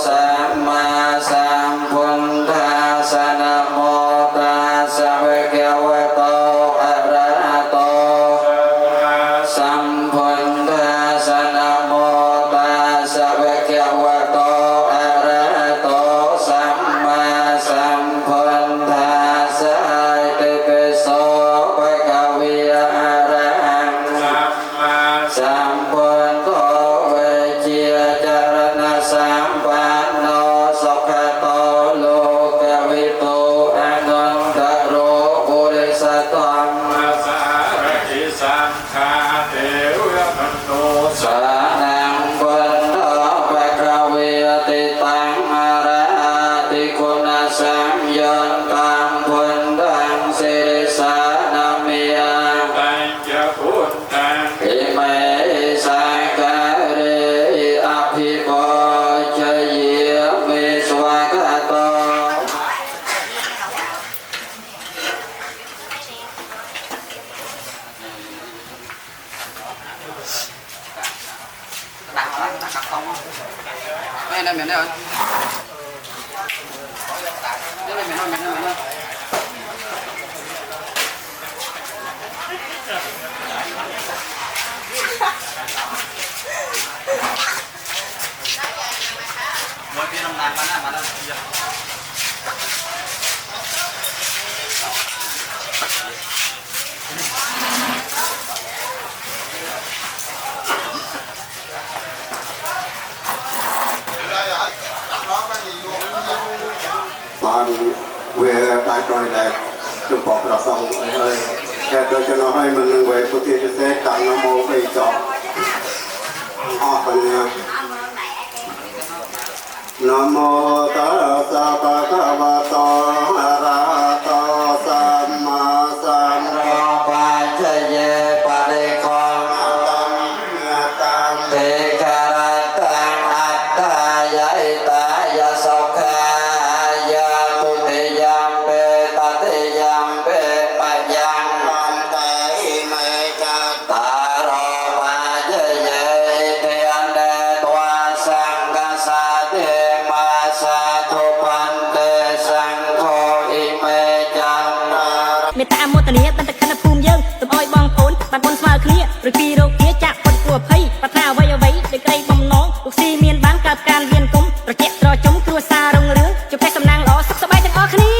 สัมมาสัมพุทธัสสะนะโมตัสสะภะคะวะโตอะระหะโตสัมพุทธัสสะนะโมตัสสะภะคะวะโตอะระหะโตสัมมาสัมพุทธัสสะติปิโสภะคะวิอะระหังสัมพุทโธเวจียจารณะสัมปันโนสุขโตโลกวิโตอนันตโรปุริสตัง Sarati Sankha Devya สานังพุทโธภะคะวิติตังอรหัติคุณสัมยันตังพุทธังสิริสานามิยัง Panja Puntan อิเมสังกะเรอภิโภชเยมิสวากาโต Đây đây miền đây rồi. Đây miền thôi. Mỗi bên làm mà nó Bạn về đại đội này được bỏ ra xong rồi để tôi cho nó hay mình về có thể sẽ tặng nó một cái chọn họ phần nha Nam mô Tassa Bhagavato Arahato មេត្តាមោទនាបានតែខណ្ឌភូមិយើងទុំអោយបងប្អូនបានបុនស្មើគ្នាឬពីរោគាចាក់ផុតគ្រោះភ័យប្រាថ្នាអ្វីអ្វីដោយក្តីបំណងលោកស៊ីមានបានកើតការវៀនគុំត្រជាក់ត្រជុំគ្រួសាររុងរឿងជួបតែសំណាងល្អសុខសប្បាយទាំងអស់គ្នា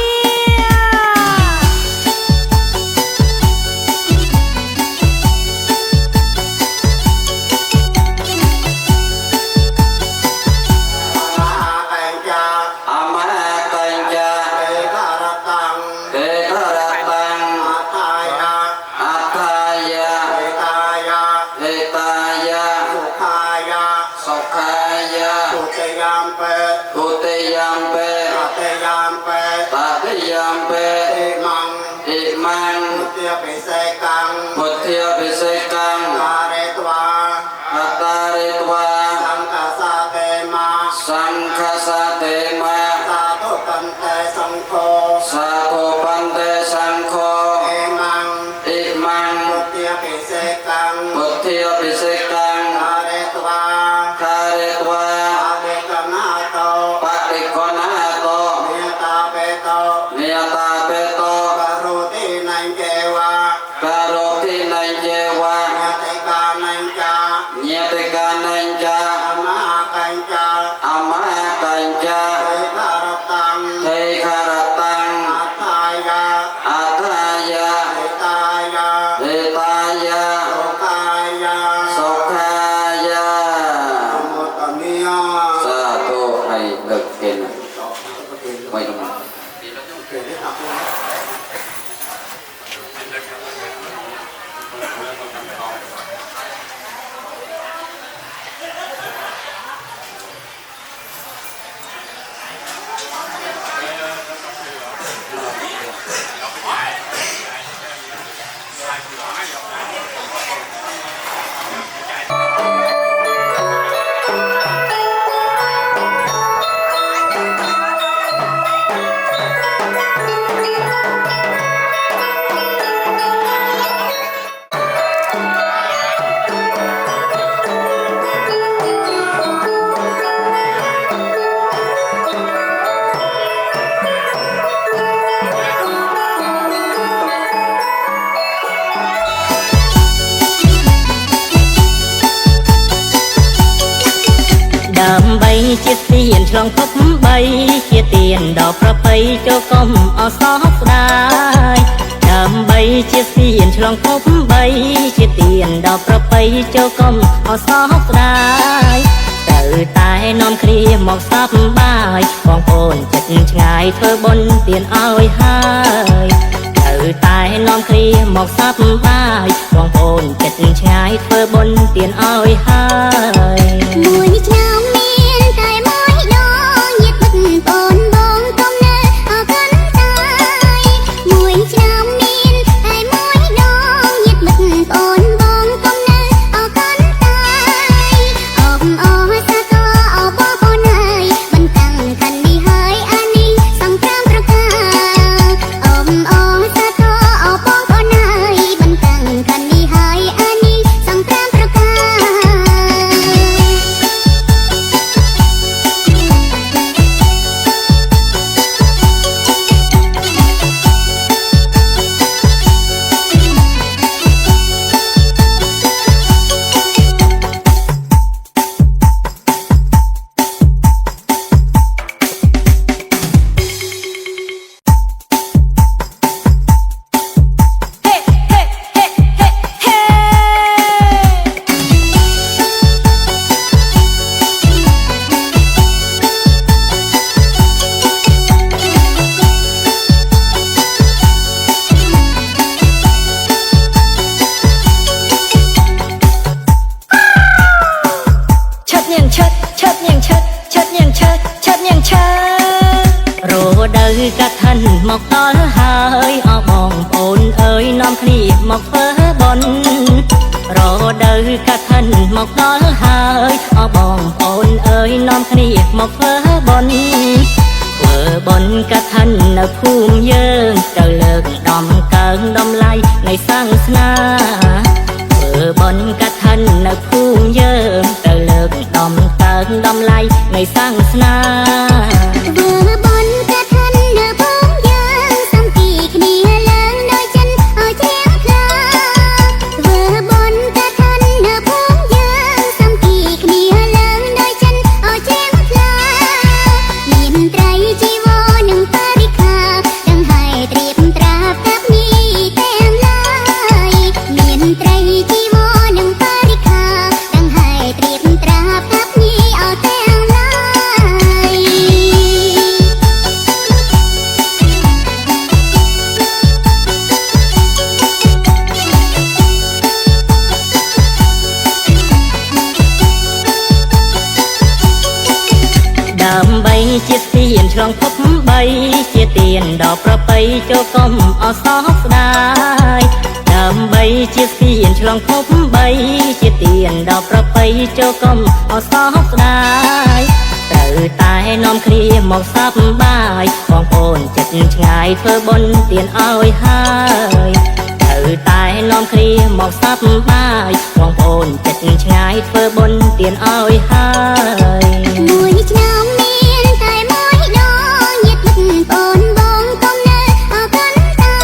ដើម្បីជាទានឆ្លងភព3ជាទានដល់ប្រពៃចូលកុំអសោកស្ដាយដើម្បីជាទានឆ្លងភព3ជាទានដល់ប្រពៃចូលកុំអសោកស្ដាយទៅតែនាំគ្នាមកសប្បាយបងប្អូនចិត្តឆ្ងាយធ្វើបុណ្យទានឲ្យហើយទៅតែនាំគ្នាមកសប្បាយបងប្អូនចិត្តឆ្ងាយធ្វើបុណ្យទានឲ្យហើយមួយឆ្នាំមានតែមួយដងញាតិមិត្តបងបងកុំនៅអកាន់តែមួយឆ្នាំមានតែមួយដងញាតិមិត្តបងបងកុំនៅអកាន់តែអបអរសាទរអបបងប្អូនហើយមិនតាំងកាន់នេះហើយអានេះសំខាន់ប្រការអបអរសាទរអបបងប្អូនហើយមិនតាំងកាន់នេះហើយអានេះសំខាន់ប្រការកាត់ឋិនមកដល់ហើយអរបងប្អូនអើយនាំគ្នាមកធ្វើបុណ្យរដូវកាត់ឋិនមកដល់ហើយអរបងប្អូនអើយនាំគ្នាមកធ្វើបុណ្យធ្វើបុណ្យកាត់ឋិននៅភូមិយើងទៅលើកដំកើងដំឡៃនៃសាសនាធ្វើបុណ្យកាត់ឋិននៅភូមិយើងទៅលើកដំកើងដំឡៃនៃសាសនាធ្វើបុណ្យកាត់ឋិននៅភូមិយើងសំពីគ្នាឡើងដោយ លងភព3ជាទៀនដល់ប្រពៃចូលកុំអសោកស្ដាយដើម្បីជាស្ពានឆ្លងភព3ជាទៀនដល់ប្រពៃចូលកុំអសោកស្ដាយត្រូវតែនាំគ្នាមកសប្បាយបងប្អូនចិត្តឆ្ងាយធ្វើបុណ្យទៀនឲ្យហើយត្រូវតែនាំគ្នាមកសប្បាយបងប្អូនចិត្តឆ្ងាយធ្វើបុណ្យទៀនឲ្យហើយមួយឆ្នាំមានតែមួយដងញាតិមិត្តបងបងកុំនៅអកាន់តែ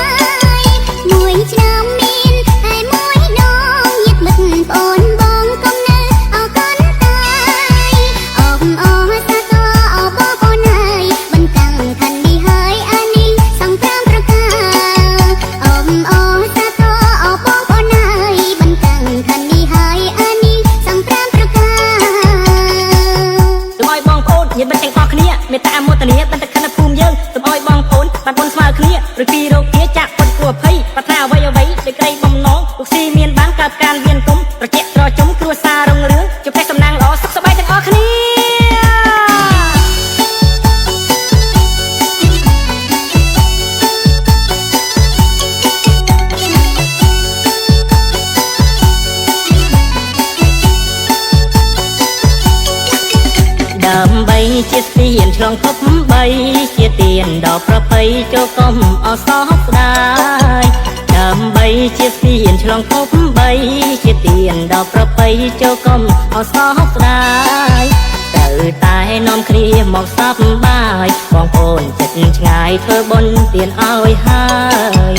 មួយឆ្នាំមានតែមួយដងញាតិមិត្តបងបងកុំនៅអកាន់តែអបអរសាទរអបបងប្អូនហើយបន្តាំងខាងនេះហើយអានេះសង្គ្រាមប្រការអបអរសាទរអបបងប្អូនហើយបន្តាំងខាងនេះហើយអានេះសង្គ្រាមប្រការញាតិមិត្តទាំងអស់គ្នាមេត្តាមោទនាបន្តខណ្ឌភូមិយើងសូមឲ្យបងប្អូនបានបុណ្យស្មើគ្នាឬពីរោគាចាក់ពុតគួរភ័យប្រាថ្នាអ្វីអ្វីដោយក្តីបំណងលោកស៊ីមានបានកើតការវៀនគុំត្រជាក់ត្រជុំគ្រួសាររុងរឿងជួបតែសំណាងល្អសុខសប្បាយទាំងអស់គ្នាដើម្បីជាស្ពានឆ្លងភព3ជាទៀនដល់ប្រពៃចូលកុំអសោកស្ដាយដើម្បីជាស្ពានឆ្លងភព3ជាទៀនដល់ប្រពៃចូលកុំអសោកស្ដាយត្រូវតែនាំគ្នាមកសប្បាយបងប្អូនចិត្តឆ្ងាយធ្វើបុណ្យទៀនឲ្យហើយ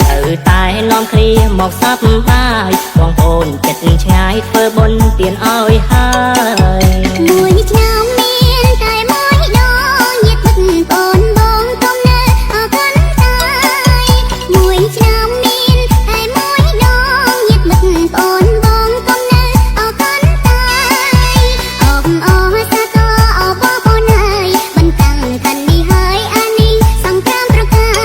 ត្រូវតែនាំគ្នាមកសប្បាយបងប្អូនចិត្តឆ្ងាយធ្វើបុណ្យទៀនឲ្យហើយមួយឆ្នាំមានតែមួយដងញាតិមិត្តបងបងកុំនៅអកាន់តែមួយឆ្នាំមានតែមួយដងញាតិមិត្តបងបងកុំនៅអកាន់តែអបអរសាទរអបបងប្អូនហើយបន្តាំងខាងនេះហើយអានេះសង្គ្រាមប្រការ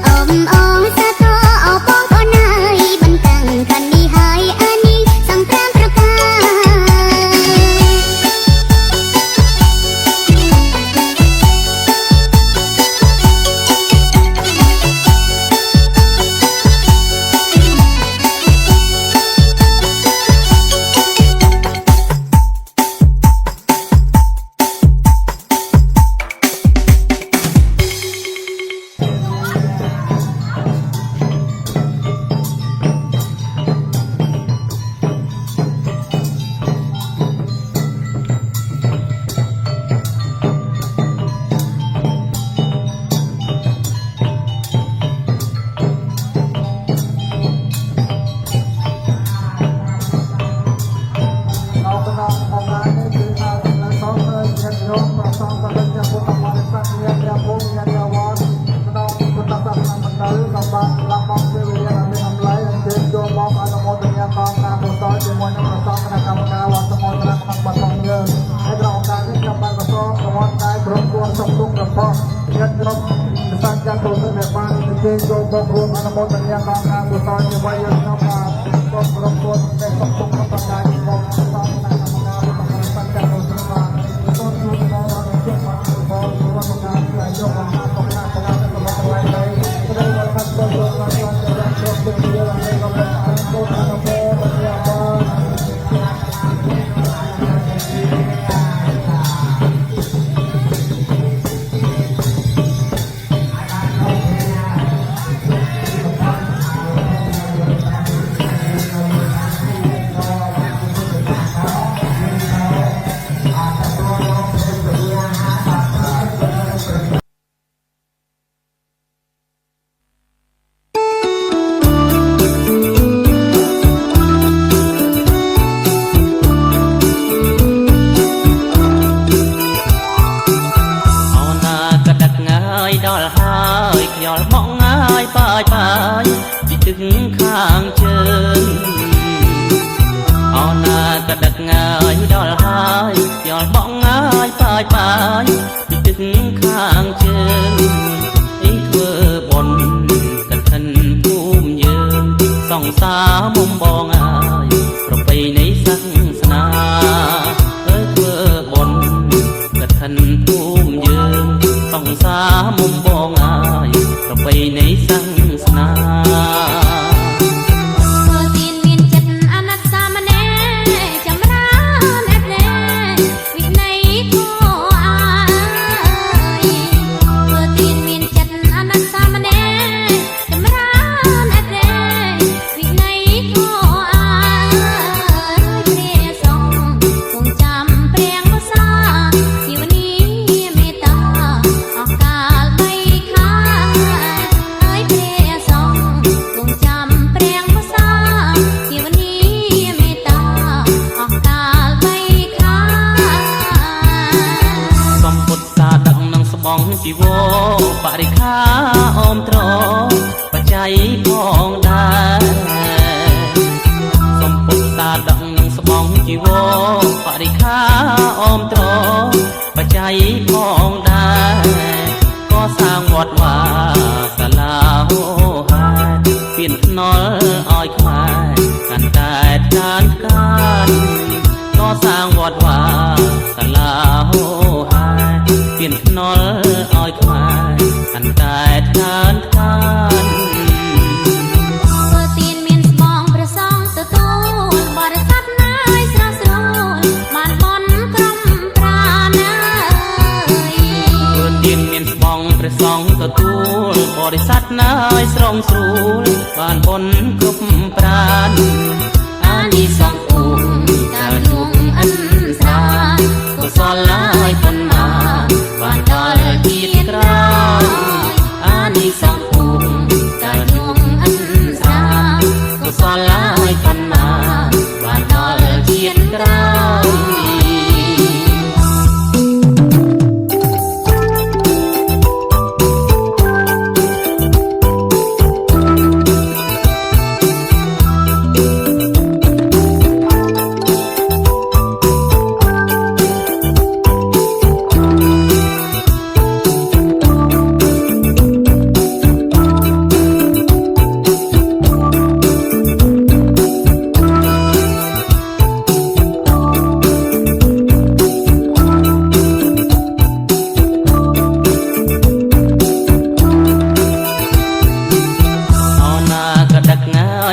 អបអរសាទរអបបងប្អូនហើយបន្តាំងខាងនេះហើយអានេះសង្គ្រាមប្រការគេចូលមករួមអនុមោទនាក្នុងការកុសលជាមួយយើងក្នុងការគ្រប់គ្រងគុណនៃសុខទុក្ខប្រការនេះមកតាមគណៈកម្មការរបស់សង្កាត់របស់ស្មាសូមជួយដល់ជាមកបងរួមការដែលយកមកតាមគណៈកម្មការរបស់ថ្លៃដីត្រូវមកខាត់ចូលក្នុងការគ្រប់គ្រងយើងនៃកម្មការគុណអនុមោទនាបងដល់ហើយខ្យល់មកហើយបាយពីទឹកខាងជើងអណាក៏ដឹកងាយដល់ហើយខ្យល់មកហើយបាយពីទឹកខាងជើងអីធ្វើបុណ្យកឋិនភូមិយើងសង្សារមុំបងហើយប្រពៃណីសាសនាធ្វើបុណ្យកឋិនភូមិយើង จัยพ้องได้สมปุตตาดังสมองจีวรปริคาออมตรอปัจจัยพ้องได้ก็สร้างวัดว่าสลาโหหาเปลี่ยนนอลอ้อยควายกันแต่การก็สร้างวัดว่าสลาโหหาเปลี่ยนนอลอ้อยควายกันแต่การធ្វើទានមានស្បងព្រះសង្ឃទទួលបរិស័ទណាយស្រស់ស្រួលបានបន់ក្រុមប្រាណាធ្វើទានមានស្បងព្រះសង្ឃទទួលបរិស័ទណាយស្រងស្រួលបានបន់គ្រប់ប្រានអានិសង្ឃឧបការលួងអិនស្រាកុសលឡាយប៉ុន្មានបានដល់ជាតិក្រោយអានិសង្ឃឧបការលួងអិនស្រាកុសលឡាយប៉ុន្មានបានដល់ជាតិក្រោ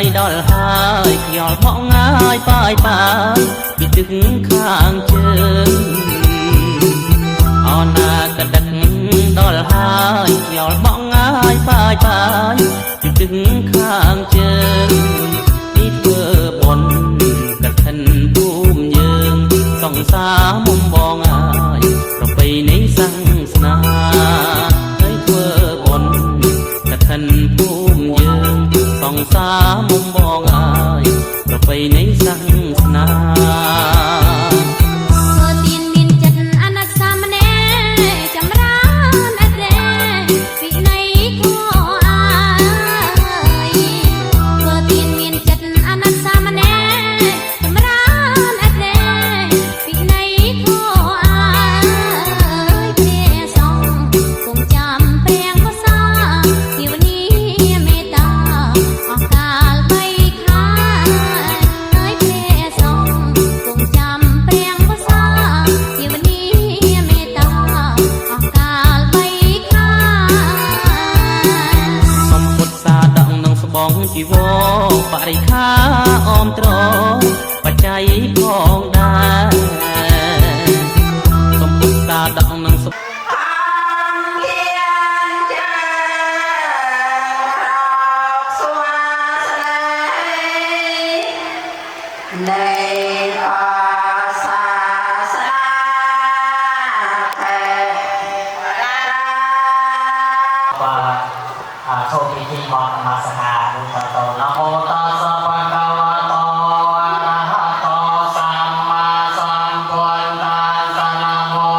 យដល់ហើយខ្យល់បក់ងាយប៉ាយពីទឹកខាងជើងអនាគតដឹកដល់ហើយខ្យល់បក់ងាយប៉ាយពីទឹកខាងជើងនេះធ្វើបុណ្យកឋិនភូមិយើងសង្សារមុំបងអើយប្រពៃណីសាសនាហើយធ្វើបុណ្យកឋិនភូមិយើងសង្សារមុំបងអើយប្រពៃណីសាសនាធ្វើទានមានចិត្តអនុសាមនេរចម្រើនអត្រេវិន័យខោអាយធ្វើទានមានចិត្តអនុសាមនេរចម្រើនអត្រេវិន័យខោអាយព្រះសង្ឃគង់ចាំព្រះកសាភាវនាមេត្តាអស់កាលបីខាហើយព្រះសង្ឃគង់ចាំព្រះកសាភាវនាមេត្តាអស់កាលបីខាសំពុទ្ធសាដកនឹងស្បងជីវរបរិខាអមត្របច្ច័យផងដែរសំពុទ្ធសាដកនឹងចូលពិធីបន់នមស្ការដូចតទៅនមោតស្សៈភៈคะវៈតោអរហតោសម្មាសម្ពុទ្ធស្សៈណាមោ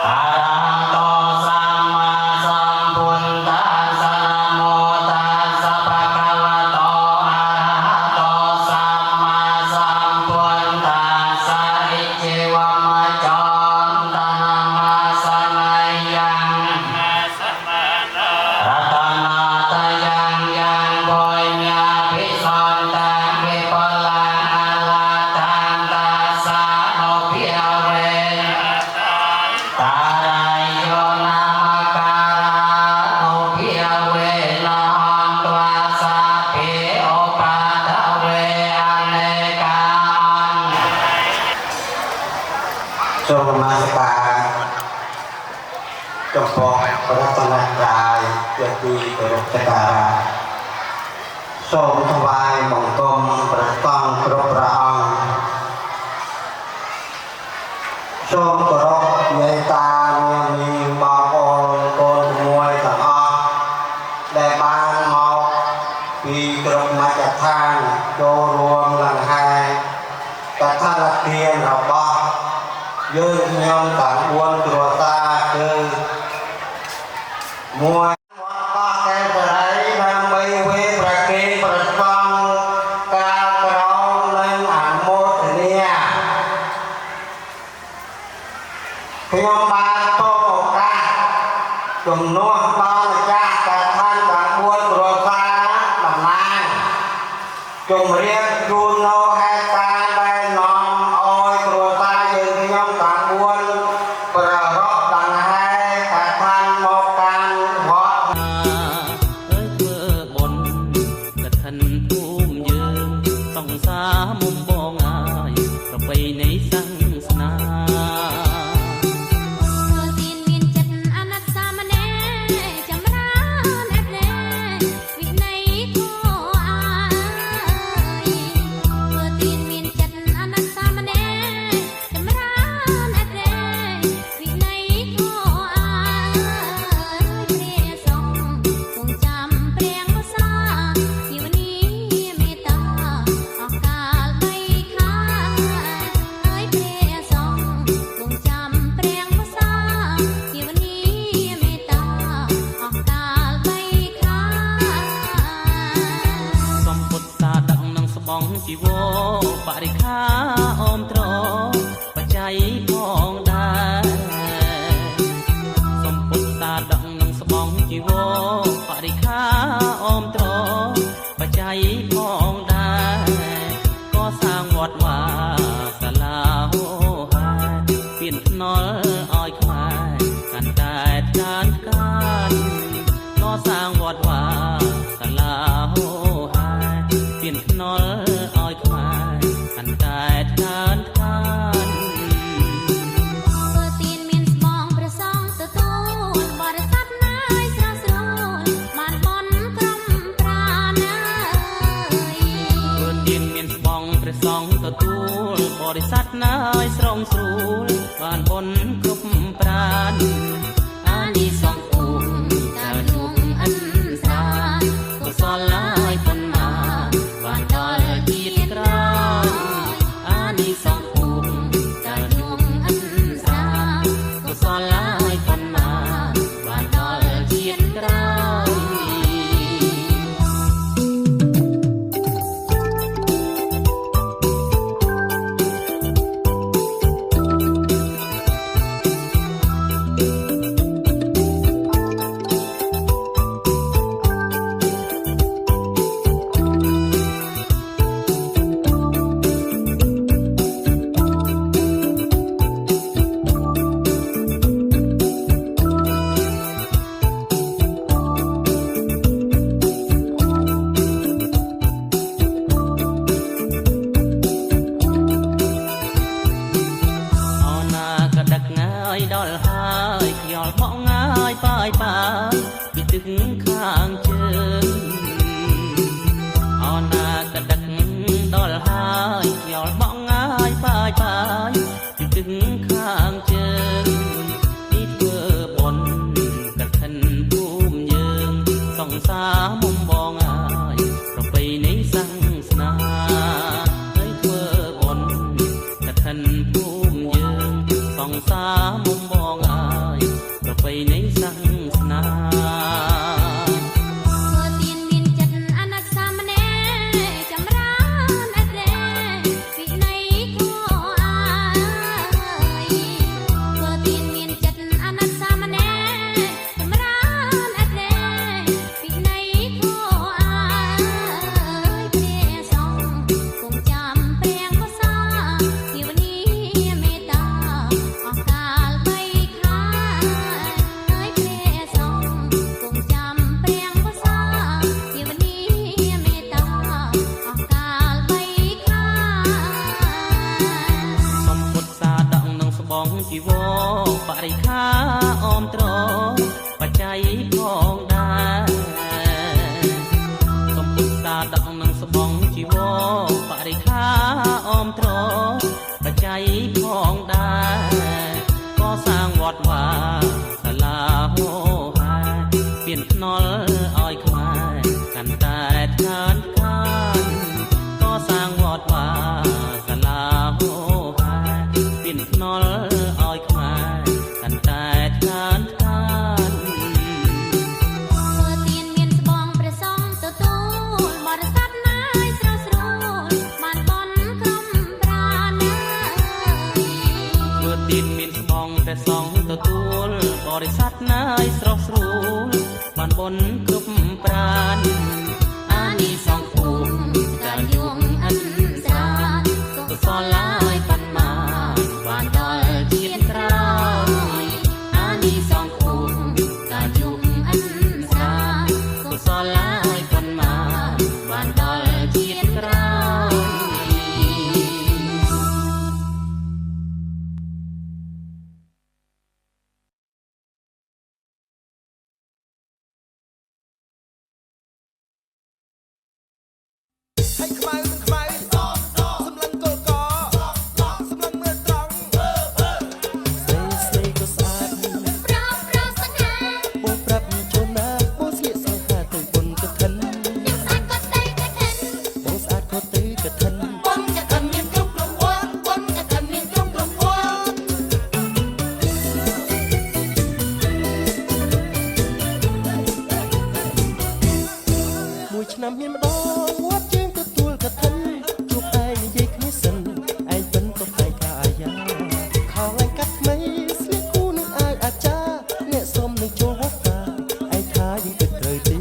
អរហតោសម្មាសម្ពុទ្ធស្សៈណាមោតស្សៈភៈคะវៈតោអរហតោសម្មាសម្ពុទ្ធស្សៈអិជេវមច្ចន្តនមសនាយ៉ាងរតនាតយ៉ាងយ៉ាងបុញញាភិសន្តាវិបលាអលាតានតាសានុភិវេតារាយយោនាមការានុភិវេនហន្ត្វាសាភិឧបាតវេអនេកាចូលនមស្ការចំពោះព្រះតនត្រ័យជាទីគោរពសក្ការៈសូមថ្វាយបង្គំព្រះសង្ឃគ្រប់ព្រះអង្គសូមគោរពមេត្តាញាតិបងប្អូនកូនមួយទាំងអស់ដែលបានមកពីគ្រប់មជ្ឈដ្ឋានចូលរួមលង្ហែកថាទានរបស់យើងខ្ញុំទាំង4គ្រួសារគឺមួយវត្តកោះកែវ ជុំរៀបយូរនៅហេតុការណ៍ដែលនាំឲ្យគ្រួសារយើងខ្ញុំទាំង4ប្ររពដង្ហែខាងខាងមកកាន់វត្ត អើយធ្វើបុណ្យកឋិនភូមិយើងសង្សារមុំបងអើយប្រពៃណីសាសនា ជីវរបរិខាអមត្របច្ច័យផងដែរសំពុទ្ធសាដឹកនឹងស្បង់ជីវរបរិខាអមត្របច្ច័យផងដែរក៏សាងវត្តវាសាលាហោហាពៀនភ្នល់ឲ្យខ្មែរកាន់តែថ្កើងថ្កានក៏សាងវត្តវាសាលាហោហាពៀនភ្នល់ឲ្យខ្មែរកាន់តែថ្កើងថ្កាន សងទទួលបរិស័ទណាយស្រងស្រួលបានបុណ្យគ្រប់ប្រាណអានិសង្ឃគូកាលយងអិនស្រាកុសលឡាយបុណ្យណាបានដល់ជាតិក្រោយអានិសង្ឃគូកាលយងអិនស្រាកុសលឡាយបុណ្យណាបានដល់ជាតិក្រោយ ដល់ហើយខ្យល់បក់ងាយបាយបាយពីទឹកខាងជើងអណាកដឹកដល់ហើយខ្យល់បក់ងាយបាយបាយពីទឹកខាងជើងទីធ្វើបុណ្យកឋិនភូមិយើងសង្សារមុំបងអើយប្រពៃណីសាសនាហើយធ្វើបុណ្យកឋិនភូមិយើងសង្សារមុំបងអើយប្រពៃណីសាសនា ជីវរបរិខាអមត្របច្ច័យផងដែរសំពុទ្ធសាដឹកនឹងស្បង់ជីវរបរិខាអមត្របច្ច័យផងដែរក៏សាងវត្តវាសាលាហោហាពៀនភ្នល់ឲ្យខ្មែរកាន់តែថ្កើងថ្កានក៏សាងវត្តវាសាលាហោហាពៀនភ្នល់ សងទទួលបរិស័ទណាយស្រស់ស្រួលបានបុណ្យគ្រប់ សល់ឡើយប៉ុន្មានបានដល់ជាតិក្រោយให้ខ្មៅមិនខ្មៅសម្លឹងកលកសម្លឹងមើលត្រង់ស្រីក៏ស្អាតប្រោប្រោសង្ហា បងប្រាប់ជូនណាបងស្លៀកសង្ហាទៅបុណ្យកឋិន ខ្ញុំស្អាតក៏ទៅកឋិន បងស្អាតក៏ទៅកឋិន បុណ្យកឋិនមានគ្រប់រង្វាន់បុណ្យកឋិនមានគ្រប់រង្វាន់ មួយឆ្នាំមានម្ដងវត្តជើងទទួលកឋិនជួបឯងនិយាយគ្នាសិនឯងពិនក៏តែកាយាខោឯងកាត់ថ្មីស្លៀកគូនឹងអាវអាចារ្យអ្នកសុំនឹងចូលវត្តតាឯងថាយើងគិតត្រូវទេ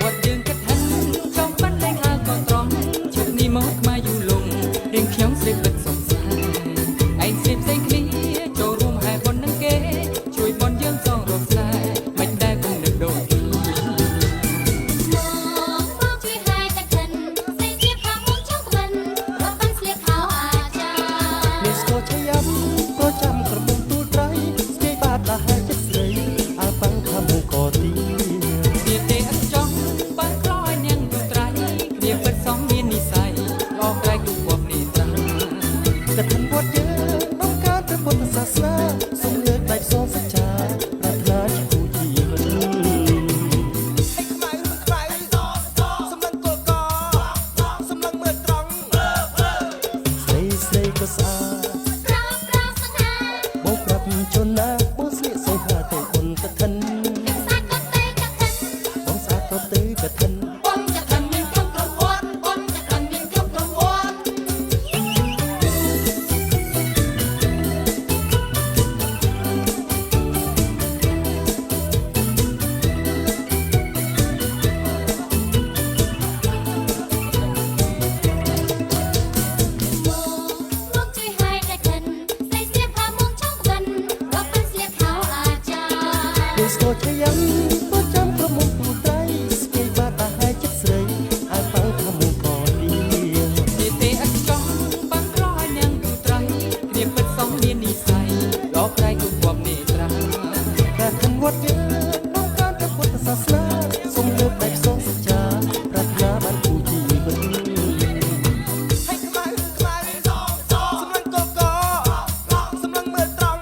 វត្តយើងគិតថាចំបាត់តែងហៅក៏ត្រង់ជុំនេះមកមកយូរលងរៀងខ្ញុំស្រីពិតសង្ស័យឯងស្រីផ្សេងគ្នាចូលរួមហែប៉ុននឹងគេជួយប៉ុនយើងសងរកស្នេហ៍មិនដែលគំនឹកដូចពី មកជួយហើយកឋិនសេជាផាមុខចុងក្បិនរត់បានស្លៀកខោអាចារ្យ មានស្គរឆាំក៏ចាំក្រមុំទូលត្រៃស្គីបាតដល់ហើយចិត្តស្រីអាបាំងខាងមុខក៏ទី គ្នាទេអត់ចង់បានខ្លោឲ្យនាងទូត្រៃគ្នាពិតសំមាននិស័យល្អក្រៃគ្រប់វត្តនេះត្រា កឋិនវត្តយើងต้องការព្រះពុទ្ធសាសនាសូមលើកដៃសងសច្ចាប្រាថ្នាជាគូជីវិតឲ្យខ្មៅមិនខ្មៅសម្លឹងកលកសម្លឹងមើលត្រង់ស្រីក៏ស្អាត ប្រោប្រោសង្ហា បងប្រាប់ជូនណាបងស្លៀកសង្ហាទៅបុណ្យកឋិន ខ្ញុំស្អាតក៏ទៅកឋិន បងស្អាតក៏ទៅកឋិន បុណ្យកឋិនមានគ្រប់រង្វាន់បុណ្យកឋិនមានគ្រប់រង្វាន់ មកជួយហើយកឋិនសេជាផាមុខចុងក្បិនរត់បានស្លៀកខោអាចារ្យ មានស្គរឆាំក៏ចាំក្រមុំទូលត្រៃស្គីបាតដល់ហើយចិត្តស្រីអាបាំងខាងមុខក៏ទី គ្នាទេអត់ចង់បានខ្លោឲ្យនាងទូត្រៃគ្នាពិតសំមាននិស័យល្អក្រៃគ្រប់វត្តនេះត្រា តែខនវត្តយើងต้องការព្រះពុទ្ធសាសនាសូមលើកដៃសងសច្ចាប្រាថ្នាបានគូជីវិតឲ្យខ្មៅខ្មៅសម្លឹងកលកសម្លឹងមើលត្រង់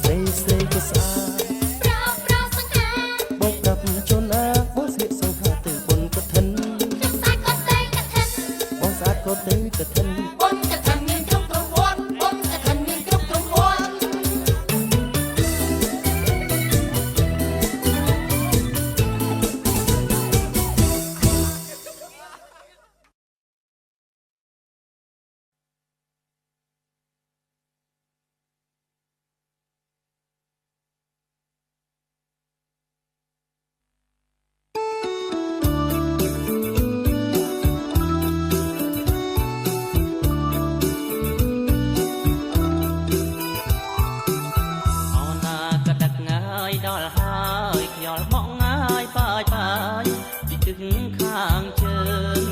ស្រីក៏ស្អាត ប្រោប្រោសង្ហា បងប្រាប់ជូនណាបងស្លៀកសង្ហាទៅបុណ្យកឋិន ខ្ញុំស្អាតក៏ទៅកឋិន បងស្អាតក៏ទៅកឋិន បុណ្យកឋិនមានគ្រប់រង្វាន់បុណ្យកឋិនមានគ្រប់រង្វាន់ អោណាក៏ដឹកងាយដល់ហើយខ្យល់បក់ងាយប៉ាយប៉ាយពីទឹកខាងជើង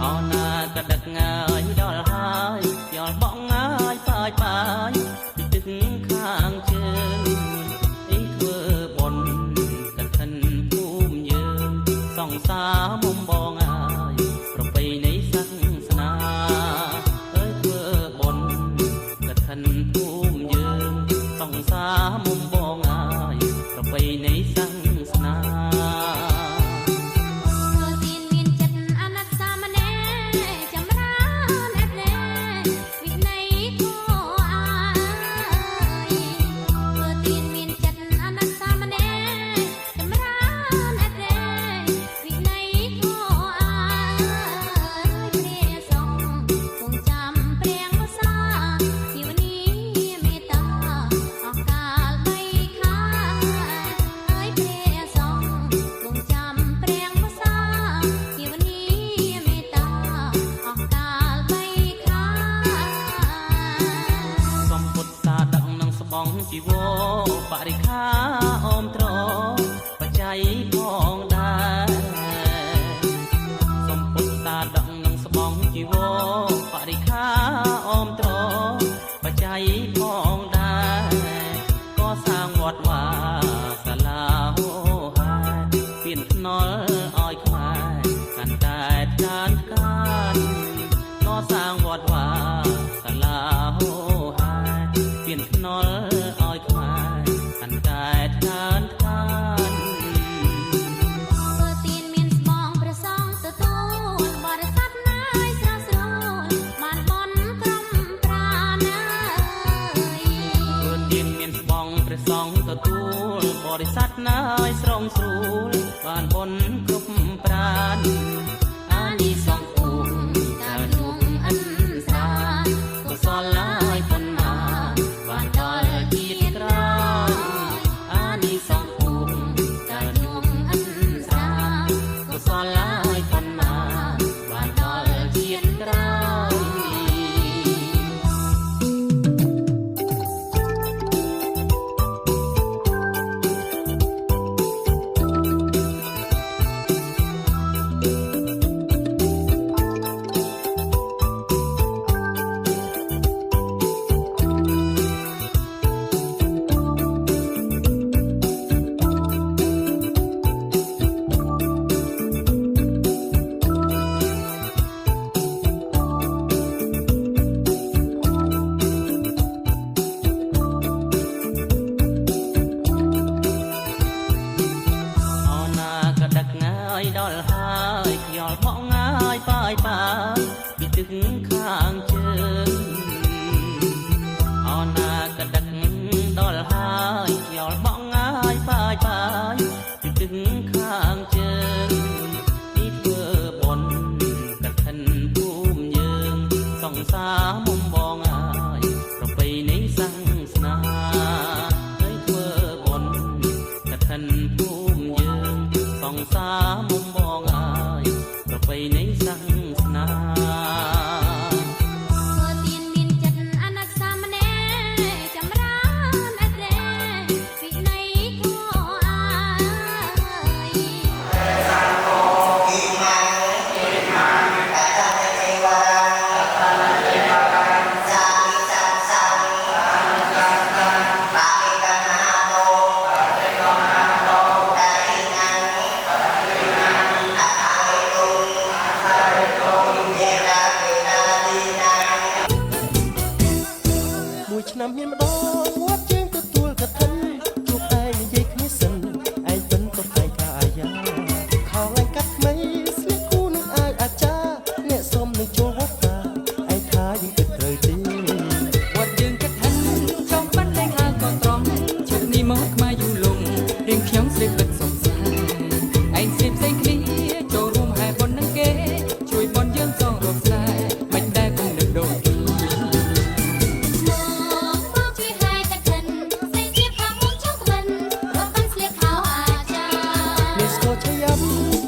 អោណាក៏ដឹកងាយដល់ហើយខ្យល់បក់ងាយប៉ាយប៉ាយពីទឹកខាងជើងអីធ្វើបុណ្យកឋិនភូមិយើងសង្សារមុំបងអើយប្រពៃណីសាសនាអើយធ្វើបុណ្យកឋិនភូមិយើងសង្សារមុំបងអើយប្រពៃណីសាសនា ធ្វើទានមានចិត្តអាណិតសាមណេរចម្រើនអេផ្លេវិន័យធម៌អាយធ្វើទានមានចិត្តអាណិតសាមណេរចម្រើនអេផ្លេវិន័យធម៌ ស្រងស្រួលបានបុណ្យគ្រប់ប្រានអានិសង្ឃគូកាលនួងអិនស្រាកុសលឡើយបុណ្យណាបានដល់ជាតិក្រោយអានិសង្ឃគូកាលនួងអិនស្រាកុសលឡើយបុណ្យណាបានដល់ជាតិក្រោយ ដល់ហើយខ្យល់បក់ងាយបាយបាយពីទឹកខាងជើងអណាកដឹកដល់ហើយខ្យល់បក់ងាយបាយបាយពីទឹកខាងជើងពីធ្វើបុណ្យកឋិនភូមិយើងសង្សារមុំបងហើយប្រពៃណីសាសនាហើយធ្វើបុណ្យកឋិនភូមិយើងសង្សារមុំបងហើយប្រពៃណីសាសនា ឆ្នាំមានម្ដងវត្តជើងទទួលកឋិនជួបឯងនិយាយគ្នាសិនឯងបិណ្ឌទៅឯកាយាខោឡើងកាត់ថ្មីស្លៀកគូនឹងអាយអាចារ្យអ្នកសុំនឹងចូលវត្តតាឯងថាយើងគិតត្រូវទេ វត្តយើងគិតហិនចង់បានលេងហើក៏ត្រង់ជុំនេះមកខ្មែរយូរលងរៀងខ្ញុំស្រីពិតសុំសាឯងផ្សេងគ្នាចូលរួមហែបុណ្យនឹងគេជួយបុណ្យយើងសងរកស្នេហ៍មិនដែលគំនឹកដូច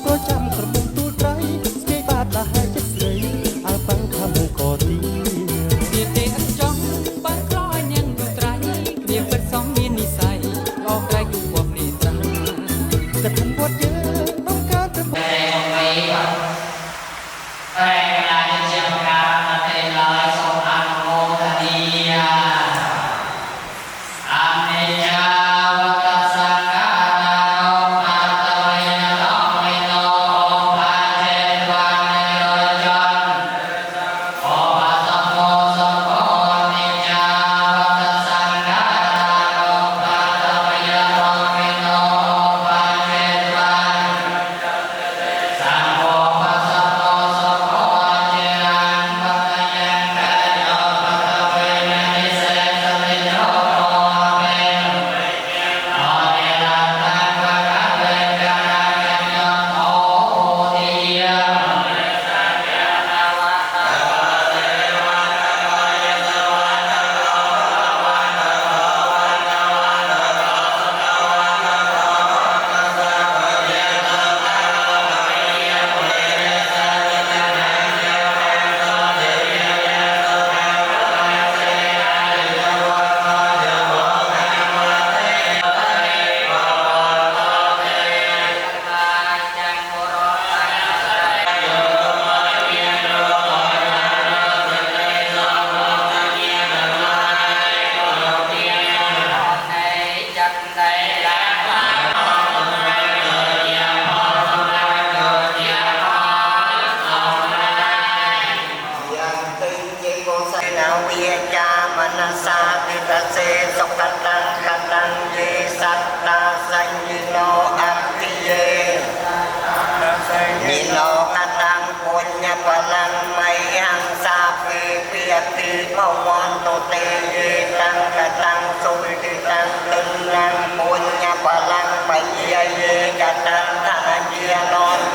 ប្រចាំក្រមុំទូលត្រៃស្គាយបាតលះហើយចិត្តស្រីអើបាំងខាំក៏ទីទៀតទេអត់ចង់បានខ្លោឲ្យនាងទូត្រៃគ្នាពិតសំមាននិស័យអស់ក្រៃគូបបនេះតាកឋិនវត្តយើងក្នុងការប្រពៃ กันนันทาเจียนน